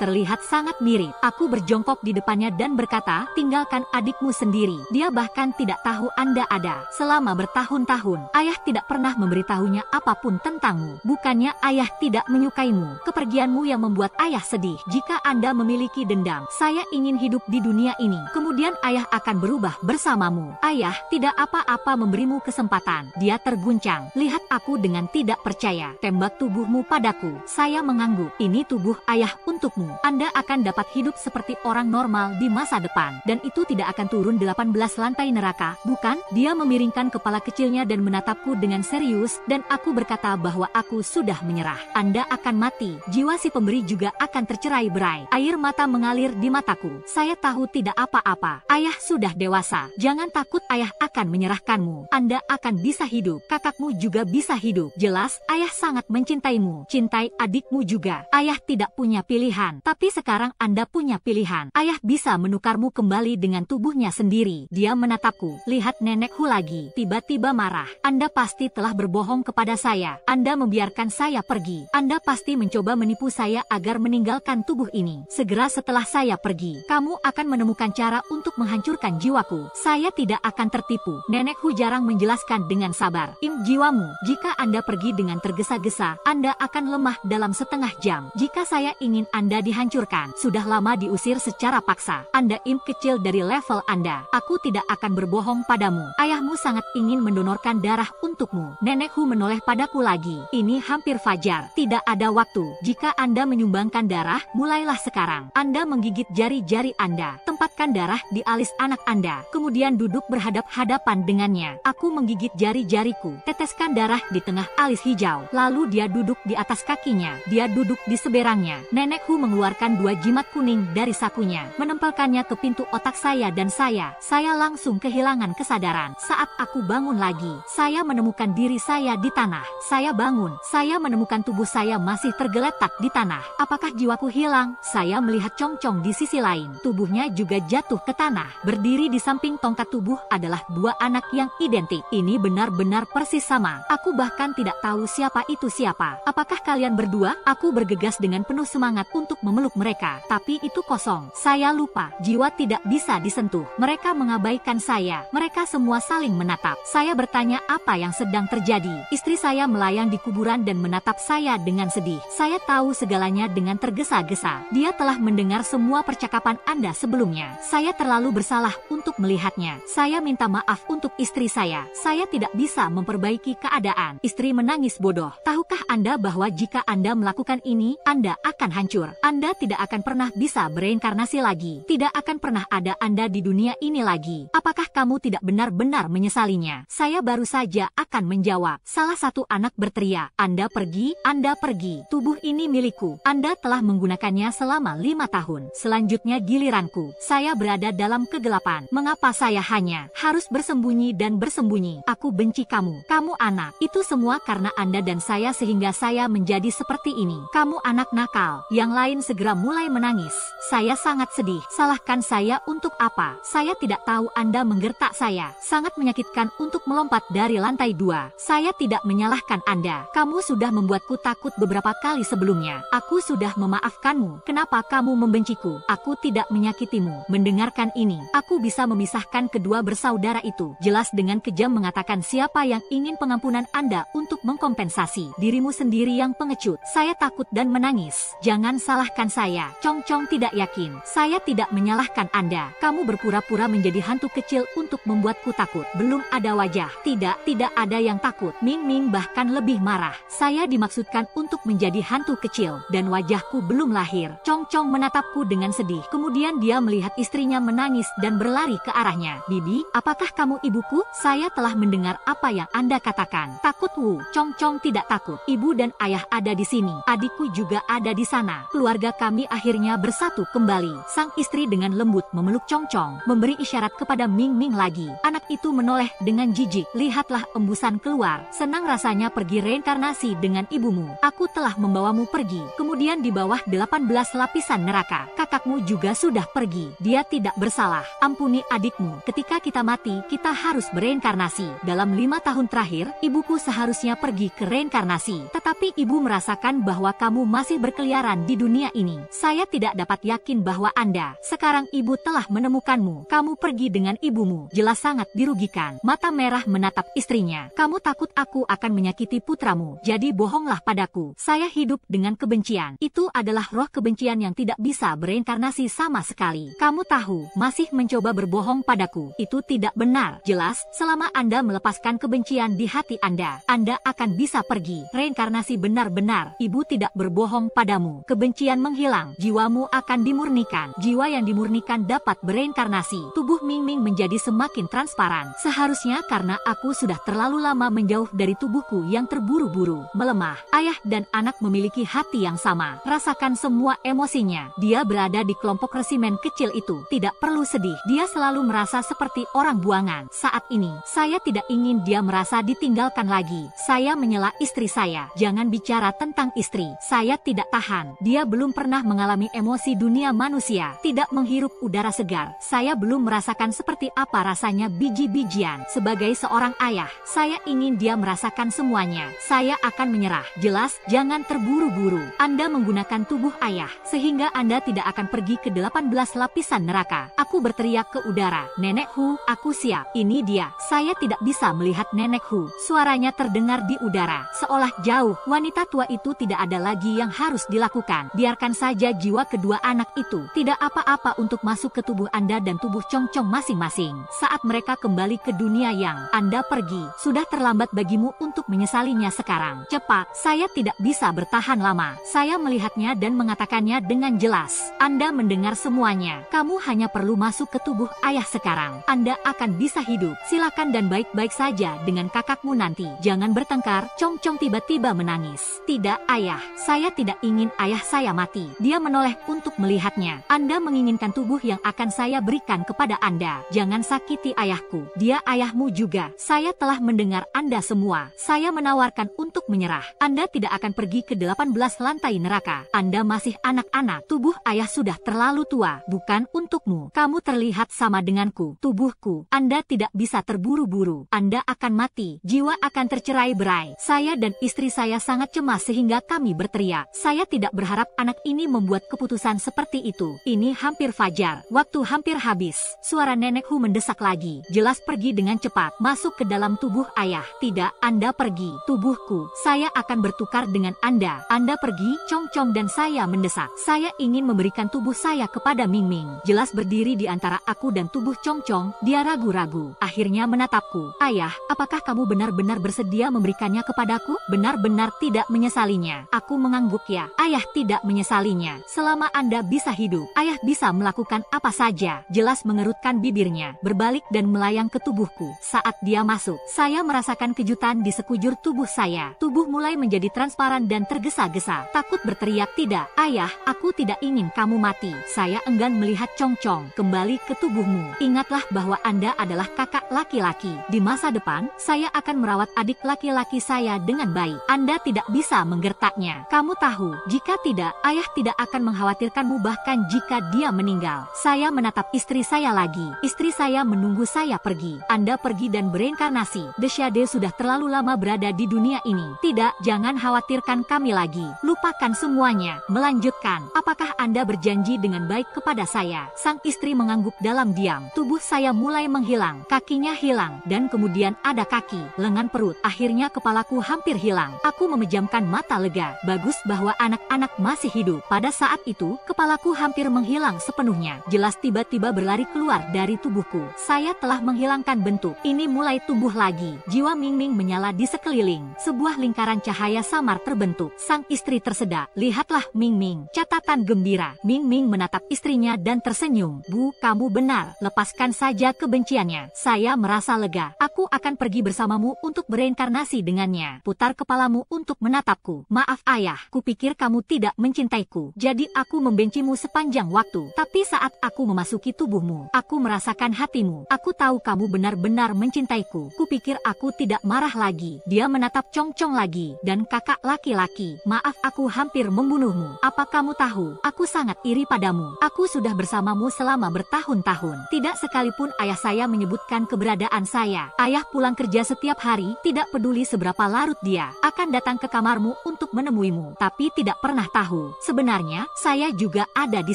Terlihat sangat mirip. Aku berjongkok di depannya dan berkata, tinggalkan adikmu sendiri. Dia bahkan tidak tahu Anda ada. Selama bertahun-tahun, ayah tidak pernah memberitahunya apapun tentangmu. Bukannya ayah tidak menyukaimu. Kepergianmu yang membuat ayah sedih. Jika Anda memiliki dendam, saya ingin hidup di dunia ini. Kemudian ayah akan berubah bersamamu. Ayah tidak apa-apa memberimu kesempatan. Dia terguncang. Lihat aku dengan tidak percaya. Tembak tubuhmu padaku. Saya mengangguk. Ini tubuh ayah untukmu. Anda akan dapat hidup seperti orang normal di masa depan. Dan itu tidak akan turun 18 lantai neraka. Bukan? Dia memiringkan kepala kecilnya dan menatapku dengan serius. Dan aku berkata bahwa aku sudah menyerah. Anda akan mati. Jiwa si pemberi juga akan tercerai-berai. Air mata mengalir di mataku. Saya tahu tidak apa-apa. Ayah sudah dewasa. Jangan takut, ayah akan menyerahkanmu. Anda akan bisa hidup. Kakakmu juga bisa hidup. Jelas, ayah sangat mencintaimu. Cintai adikmu juga. Ayah tidak punya pilihan. Tapi sekarang Anda punya pilihan. Ayah bisa menukarmu kembali dengan tubuhnya sendiri. Dia menatapku. Lihat Nenek Hu lagi. Tiba-tiba marah. Anda pasti telah berbohong kepada saya. Anda membiarkan saya pergi. Anda pasti mencoba menipu saya agar meninggalkan tubuh ini. Segera setelah saya pergi, kamu akan menemukan cara untuk menghancurkan jiwaku. Saya tidak akan tertipu. Nenek Hu jarang menjelaskan dengan sabar. Imp jiwamu. Jika Anda pergi dengan tergesa-gesa, Anda akan lemah dalam setengah jam. Jika saya ingin Anda dihancurkan, sudah lama diusir secara paksa. Anda imp kecil dari level Anda. Aku tidak akan berbohong padamu. Ayahmu sangat ingin mendonorkan darah untukmu. Nenek Hu menoleh padaku lagi. Ini hampir fajar. Tidak ada waktu. Jika Anda menyumbangkan darah, mulailah sekarang. sekarang. Anda menggigit jari-jari Anda. Tempatkan darah di alis anak Anda. Kemudian duduk berhadap-hadapan dengannya. Aku menggigit jari-jariku. Teteskan darah di tengah alis hijau. Lalu dia duduk di atas kakinya. Dia duduk di seberangnya. Nenek Hu mengeluarkan 2 jimat kuning dari sakunya. Menempelkannya ke pintu otak saya dan saya langsung kehilangan kesadaran. Saat aku bangun lagi, saya menemukan diri saya di tanah. Saya bangun. Saya menemukan tubuh saya masih tergeletak di tanah. Apakah jiwaku hilang? Saya melihat Chong Chong di sisi lain. Tubuhnya juga jatuh ke tanah. Berdiri di samping tongkat tubuh adalah 2 anak yang identik. Ini benar-benar persis sama. Aku bahkan tidak tahu siapa itu siapa. Apakah kalian berdua? Aku bergegas dengan penuh semangat untuk memeluk mereka. Tapi itu kosong. Saya lupa. Jiwa tidak bisa disentuh. Mereka mengabaikan saya. Mereka semua saling menatap. Saya bertanya apa yang sedang terjadi. Istri saya melayang di kuburan dan menatap saya dengan sedih. Saya tahu segalanya dengan tergesa-gesa. Dia telah mendengar semua percakapan Anda sebelumnya. Saya terlalu bersalah untuk melihatnya. Saya minta maaf untuk istri saya. Saya tidak bisa memperbaiki keadaan. Istri menangis bodoh. Tahukah Anda bahwa jika Anda melakukan ini, Anda akan hancur. Anda tidak akan pernah bisa bereinkarnasi lagi. Tidak akan pernah ada Anda di dunia ini lagi. Apakah kamu tidak benar-benar menyesalinya? Saya baru saja akan menjawab. Salah satu anak berteriak, Anda pergi, Anda pergi. Tubuh ini milikku. Anda telah menggunakannya selama 5 tahun. Selanjutnya giliranku. Saya berada dalam kegelapan. Mengapa saya hanya harus bersembunyi dan bersembunyi? Aku benci kamu. Kamu anak. Itu semua karena Anda dan saya sehingga saya menjadi seperti ini. Kamu anak nakal. Yang lain segera mulai menangis. Saya sangat sedih. Salahkan saya untuk apa? Saya tidak tahu Anda menggertak saya. Sangat menyakitkan untuk melompat dari lantai 2. Saya tidak menyalahkan Anda. Kamu sudah membuatku takut beberapa kali sebelumnya. Aku sudah memaafkanmu. Kenapa kamu membenciku? Aku tidak menyakitimu. Mendengarkan ini, aku bisa memisahkan kedua bersaudara itu. Jelas dengan kejam mengatakan siapa yang ingin pengampunan Anda untuk mengkompensasi dirimu sendiri yang pengecut. Saya takut dan menangis. Jangan salahkan saya. Chong Chong tidak yakin. Saya tidak menyalahkan Anda. Kamu berpura-pura menjadi hantu kecil untuk membuatku takut. Belum ada wajah. Tidak ada yang takut. Ming Ming bahkan lebih marah. Saya dimaksudkan untuk menjadi hantu kecil dan wajahku belum lahir. Chong Chong menatapku dengan sedih. Kemudian dia melihat istrinya menangis dan berlari ke arahnya. Bibi, apakah kamu ibuku? Saya telah mendengar apa yang Anda katakan. Takut Wu. Chong Chong tidak takut. Ibu dan ayah ada di sini. Adikku juga ada di sana. Keluarga kami akhirnya bersatu kembali. Sang istri dengan lembut memeluk Chong Chong, memberi isyarat kepada Ming Ming lagi. Anak itu menoleh dengan jijik. Lihatlah embusan keluar. Senang rasanya pergi reinkarnasi dengan ibumu. Aku telah membawamu pergi. Kemudian di bawah 18 lapisan neraka. Kakakmu juga sudah pergi. Dia tidak bersalah. Ampuni adikmu. Ketika kita mati, kita harus bereinkarnasi. Dalam 5 tahun terakhir, ibuku seharusnya pergi ke reinkarnasi. Tetapi ibu merasakan bahwa kamu masih berkeliaran di dunia ini. Saya tidak dapat yakin bahwa Anda. Sekarang ibu telah menemukanmu. Kamu pergi dengan ibumu. Jelas sangat dirugikan. Mata merah menatap istrinya. Kamu takut aku akan menyakiti putramu. Jadi bohonglah padaku. Saya hidup dengan kebencian. Itu adalah roh kebencian yang tidak bisa bereinkarnasi sama sekali. Kamu tahu, masih mencoba berbohong padaku. Itu tidak benar. Jelas, selama Anda melepaskan kebencian di hati Anda akan bisa pergi. Reinkarnasi benar-benar. Ibu tidak berbohong padamu. Kebencian menghilang. Jiwamu akan dimurnikan. Jiwa yang dimurnikan dapat bereinkarnasi. Tubuh Ming Ming menjadi semakin transparan. Seharusnya karena aku sudah terlalu lama menjauh dari tubuhku yang terburu-buru, melemah. Ayah dan anak memiliki hati yang sama. Rasakan semua emosinya. Dia berada di kelompok resimen kecil itu. Tidak perlu sedih. Dia selalu merasa seperti orang buangan. Saat ini, saya tidak ingin dia merasa ditinggalkan lagi. Saya menyela istri saya. Jangan bicara tentang istri. Saya tidak tahan. Dia belum pernah mengalami emosi dunia manusia. Tidak menghirup udara segar. Saya belum merasakan seperti apa rasanya biji-bijian. Sebagai seorang ayah, saya ingin dia merasakan semuanya. Saya akan menyerah. Jelas, jangan terburu-buru. Anda menggunakan tubuh ayah, sehingga Anda tidak akan pergi ke 18 lapis lapisan neraka. Aku berteriak ke udara, Nenek Hu, aku siap. Ini dia. Saya tidak bisa melihat Nenek Hu. Suaranya terdengar di udara, seolah jauh. Wanita tua itu tidak ada lagi yang harus dilakukan. Biarkan saja jiwa kedua anak itu. Tidak apa-apa untuk masuk ke tubuh Anda dan tubuh Chong Chong masing-masing. Saat mereka kembali ke dunia yang Anda pergi, sudah terlambat bagimu untuk menyesalinya sekarang. Cepat, saya tidak bisa bertahan lama. Saya melihatnya dan mengatakannya dengan jelas. Anda mendengar semuanya. Kamu hanya perlu masuk ke tubuh ayah sekarang. Anda akan bisa hidup. Silakan dan baik-baik saja dengan kakakmu nanti. Jangan bertengkar. Chong Chong tiba-tiba menangis. Tidak, ayah. Saya tidak ingin ayah saya mati. Dia menoleh untuk melihatnya. Anda menginginkan tubuh yang akan saya berikan kepada Anda. Jangan sakiti ayahku. Dia ayahmu juga. Saya telah mendengar Anda semua. Saya menawarkan untuk menyerah. Anda tidak akan pergi ke 18 lantai neraka. Anda masih anak-anak. Tubuh ayah sudah terlalu tua. Bukan untukmu. Kamu terlihat sama denganku. Tubuhku. Anda tidak bisa terburu-buru. Anda akan mati. Jiwa akan tercerai-berai. Saya dan istri saya sangat cemas sehingga kami berteriak. Saya tidak berharap anak ini membuat keputusan seperti itu. Ini hampir fajar. Waktu hampir habis. Suara Nenek Hu mendesak lagi. Jelas pergi dengan cepat. Masuk ke dalam tubuh ayah. Tidak, Anda pergi. Tubuhku. Saya akan bertukar dengan Anda. Anda pergi, Chong Chong dan saya mendesak. Saya ingin memberikan tubuh saya kepada Ming Ming. Jelas berdiri di antara aku dan tubuh Chong Chong. Dia ragu-ragu. Akhirnya menatapku. Ayah, apakah kamu benar-benar bersedia memberikannya kepadaku? Benar-benar tidak menyesalinya. Aku mengangguk ya. Ayah tidak menyesalinya. Selama Anda bisa hidup, ayah bisa melakukan apa saja. Jelas mengerutkan bibirnya, berbalik dan melayang ke tubuhku. Saat dia masuk, saya merasakan kejutan di sekujur tubuh saya. Tubuh mulai menjadi transparan dan tergesa-gesa. Takut berteriak, tidak, ayah, aku tidak ingin kamu mati. Saya enggan melihat Chong Chong. Kembali ke tubuhmu. Ingatlah bahwa Anda adalah kakak laki-laki. Di masa depan, saya akan merawat adik laki-laki saya dengan baik. Anda tidak bisa menggertaknya. Kamu tahu, jika tidak, ayah tidak akan mengkhawatirkanmu bahkan jika dia meninggal. Saya menatap istri saya lagi. Istri saya menunggu saya pergi. Anda pergi dan bereinkarnasi. Deshade sudah terlalu lama berada di dunia ini. Tidak, jangan khawatirkan kami lagi. Lupakan semuanya. Melanjutkan. Apakah Anda berjanji dengan baik kepada saya? Sang istri mengangguk dalam diam. Tubuh saya mulai menghilang. Kakinya hilang. Dan kemudian ada kaki, lengan, perut. Akhirnya kepalaku hampir hilang. Aku memejamkan mata lega. Bagus bahwa anak-anak masih hidup. Pada saat itu, kepalaku hampir menghilang sepenuhnya. Jelas tiba-tiba berlari keluar dari tubuhku. Saya telah menghilangkan bentuk. Ini mulai tumbuh lagi. Jiwa Ming Ming menyala di sekeliling. Sebuah lingkaran cahaya samar terbentuk. Sang istri tersedak. Lihatlah Ming Ming. Catatan gembira. Ming Ming menatap istrinya dan tersenyum. Bu, kamu benar. Lepaskan saja kebenciannya. Saya merasa lega. Aku akan pergi bersamamu untuk bereinkarnasi dengannya. Putar kepalamu untuk menatapku. Maaf ayah, kupikir kamu tidak mencintaiku. Jadi aku membencimu sepanjang waktu. Tapi saat aku memasuki tubuhmu, aku merasakan hatimu. Aku tahu kamu benar-benar mencintaiku. Kupikir aku tidak marah lagi. Dia menatap Chong Chong lagi. Dan kakak laki-laki. Maaf aku hampir membunuhmu. Apa kamu tahu? Aku sangat iri padamu. Aku sudah bersamamu selama bertahun-tahun. Tidak sekalipun ayah saya menyebutkan keberadaan saya. Ayah pulang kerja setiap hari, tidak peduli seberapa larut dia, akan datang ke kamarmu untuk menemuimu. Tapi tidak pernah tahu. Sebenarnya, saya juga ada di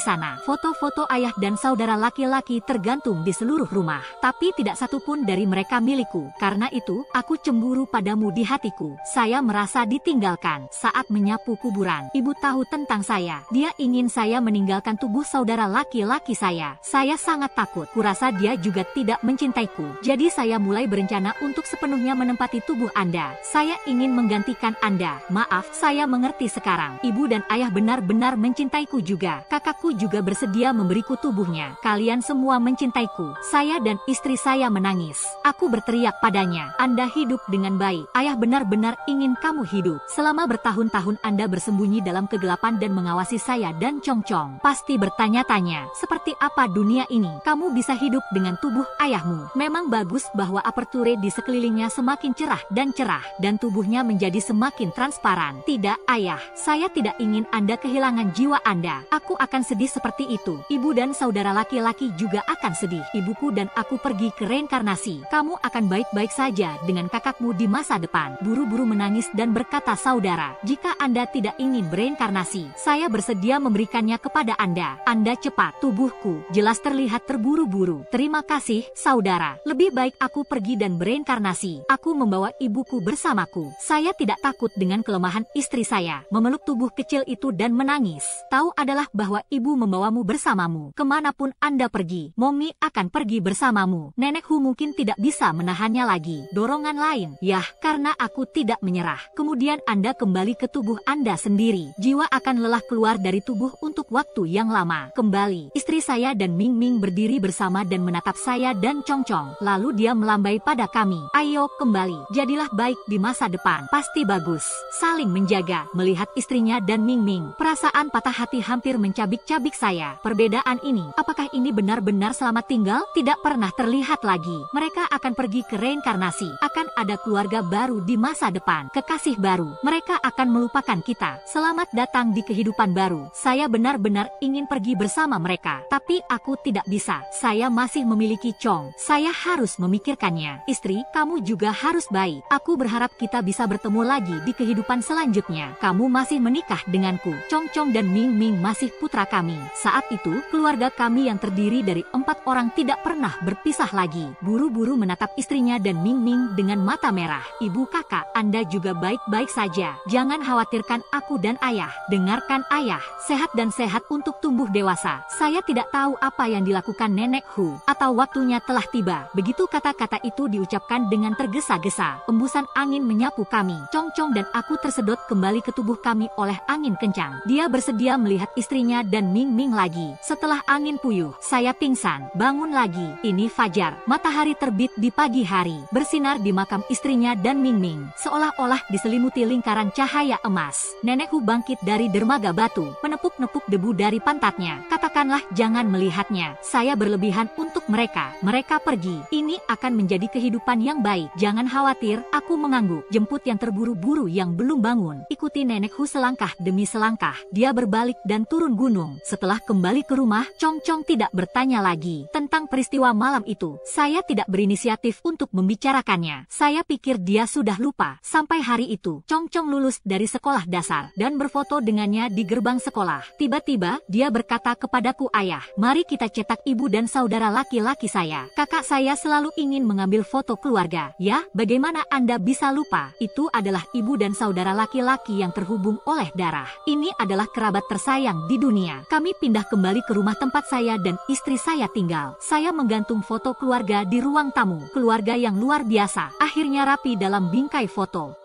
sana. Foto-foto ayah dan saudara laki-laki tergantung di seluruh rumah. Tapi tidak satupun dari mereka milikku. Karena itu, aku cemburu padamu di hatiku. Saya merasa ditinggalkan saat menyapu kuburan. Ibu tahu tentang saya. Dia ingin saya meninggalkan tubuh saudara laki-laki saya. Saya sangat takut. Kurasa dia juga tidak mencintaiku. Jadi saya mulai berencana untuk sepenuhnya menempati tubuh Anda. Saya ingin menggantikan Anda. Maaf, saya mengerti sekarang. Ibu dan ayah benar-benar mencintaiku juga. Kakakku juga bersedia memberiku tubuhnya. Kalian semua mencintaiku. Saya dan istri saya menangis. Aku berteriak padanya. Anda hidup dengan baik. Ayah benar-benar ingin kamu hidup. Selama bertahun-tahun Anda bersembunyi dalam kegelapan dan mengawasi saya dan Chong Chong. Pasti bertanya-tanya, seperti apa dunia ini? Kamu bisa hidup dengan tubuh ayahmu. Memang bagus bahwa aperture di sekelilingnya semakin cerah dan tubuhnya menjadi semakin transparan. Tidak, ayah. Saya tidak ingin Anda kehilangan jiwa Anda. Aku akan sedih seperti itu. Ibu dan saudara laki-laki juga akan sedih. Ibuku dan aku pergi ke reinkarnasi. Kamu akan baik-baik saja dengan kakakmu di masa depan. Buru-buru menangis dan berkata, saudara, jika Anda tidak ingin bereinkarnasi, saya bersedia memberikannya kepada Anda. Anda cepat. tubuhku jelas terlihat terburu-buru. Terima kasih, saudara. Lebih baik aku pergi dan bereinkarnasi. Aku membawa ibuku bersamaku. Saya tidak takut dengan kelemahan istri saya. Memeluk tubuh kecil itu dan menangis. Tahu adalah bahwa ibu membawamu bersamamu. Kemanapun Anda pergi, Mommy akan pergi bersamamu. Nenek Hu mungkin tidak bisa menahannya lagi. Dorongan lain, yah, karena aku tidak menyerah. Kemudian Anda kembali ke tubuh Anda sendiri. Jiwa akan lelah keluar dari tubuh untuk waktu yang lama. Kembali, istri saya dan Ming Ming berdiri bersama dan menatap saya dan Chong Chong. Lalu dia melambai pada kami. Ayo, kembali. Jadilah baik di masa depan. Pasti bagus. Saling menjaga. Melihat istrinya dan Ming Ming, perasaan patah hati hampir mencabik-cabik saya. Perbedaan ini, apakah ini benar-benar selamat tinggal? Tidak pernah terlihat lagi. Mereka akan pergi ke reinkarnasi. Akan ada keluarga baru di masa depan. Kekasih baru. Mereka akan melupakan kita. Selamat datang di kehidupan baru. Saya benar-benar ingin pergi bersama mereka. Tapi aku tidak bisa. Saya masih memiliki Chong. Saya harus memikirkannya. Istri, kamu juga harus baik. Aku berharap kita bisa bertemu lagi di kehidupan selanjutnya. Kamu masih menikah denganku. Chong Chong dan Ming Ming masih putra kami. Saat itu, keluarga kami yang terdiri dari 4 orang tidak pernah berpisah lagi. Buru-buru menatap istrinya dan Ming Ming dengan mata merah. Ibu, kakak, Anda juga baik-baik saja. Jangan khawatirkan aku dan ayah. Dengarkan ayah. Sehat dan sehat untuk tumbuh dewasa. Saya tidak tahu apa yang dilakukan Nenek Hu, atau waktunya telah tiba. Begitu kata-kata itu diucapkan dengan tergesa-gesa. Embusan angin menyapu kami. Chong Chong dan aku tersedot kembali ke tubuh kami oleh angin kencang. Dia bersedia melihat istrinya dan Ming Ming lagi. Setelah angin puyuh, saya pingsan. Bangun lagi. Ini fajar. Matahari terbit di pagi hari. Bersinar di makam istrinya dan Ming Ming. Seolah-olah diselimuti lingkaran cahaya emas. Nenek Hu bangkit dari dermaga batu. Menepuk-nepuk debu dari pantatnya. Katakanlah jangan melihatnya. Saya berlebihan untuk mereka. Mereka pergi. Ini akan menjadi kehidupan yang baik. Jangan khawatir. Aku mengangguk. Jemput yang terburu-buru yang belum bangun. Ikuti Nenek Hu selangkah demi selangkah. Dia berbalik dan turun gunung. Setelah kembali ke rumah, Chong Chong tidak bertanya lagi tentang peristiwa malam itu. Saya tidak berinisiatif untuk membicarakannya. Saya pikir dia sudah lupa. Sampai hari itu, Chong Chong lulus dari sekolah dasar dan berfoto dengannya di gerbang sekolah. Tiba-tiba, dia berkata kepadaku, ayah, mari kita cetak ibu dan saudara laki-laki saya. Kakak saya selalu ingin mengambil foto keluarga. Ya, bagaimana Anda bisa lupa? Itu adalah ibu dan saudara laki-laki yang terhubung oleh darah. Ini adalah kerabat tersayang di dunia. Kami pindah kembali ke rumah tempat saya dan istri saya tinggal. Saya menggantung foto keluarga di ruang tamu. Keluarga yang luar biasa. Akhirnya rapi dalam bingkai foto.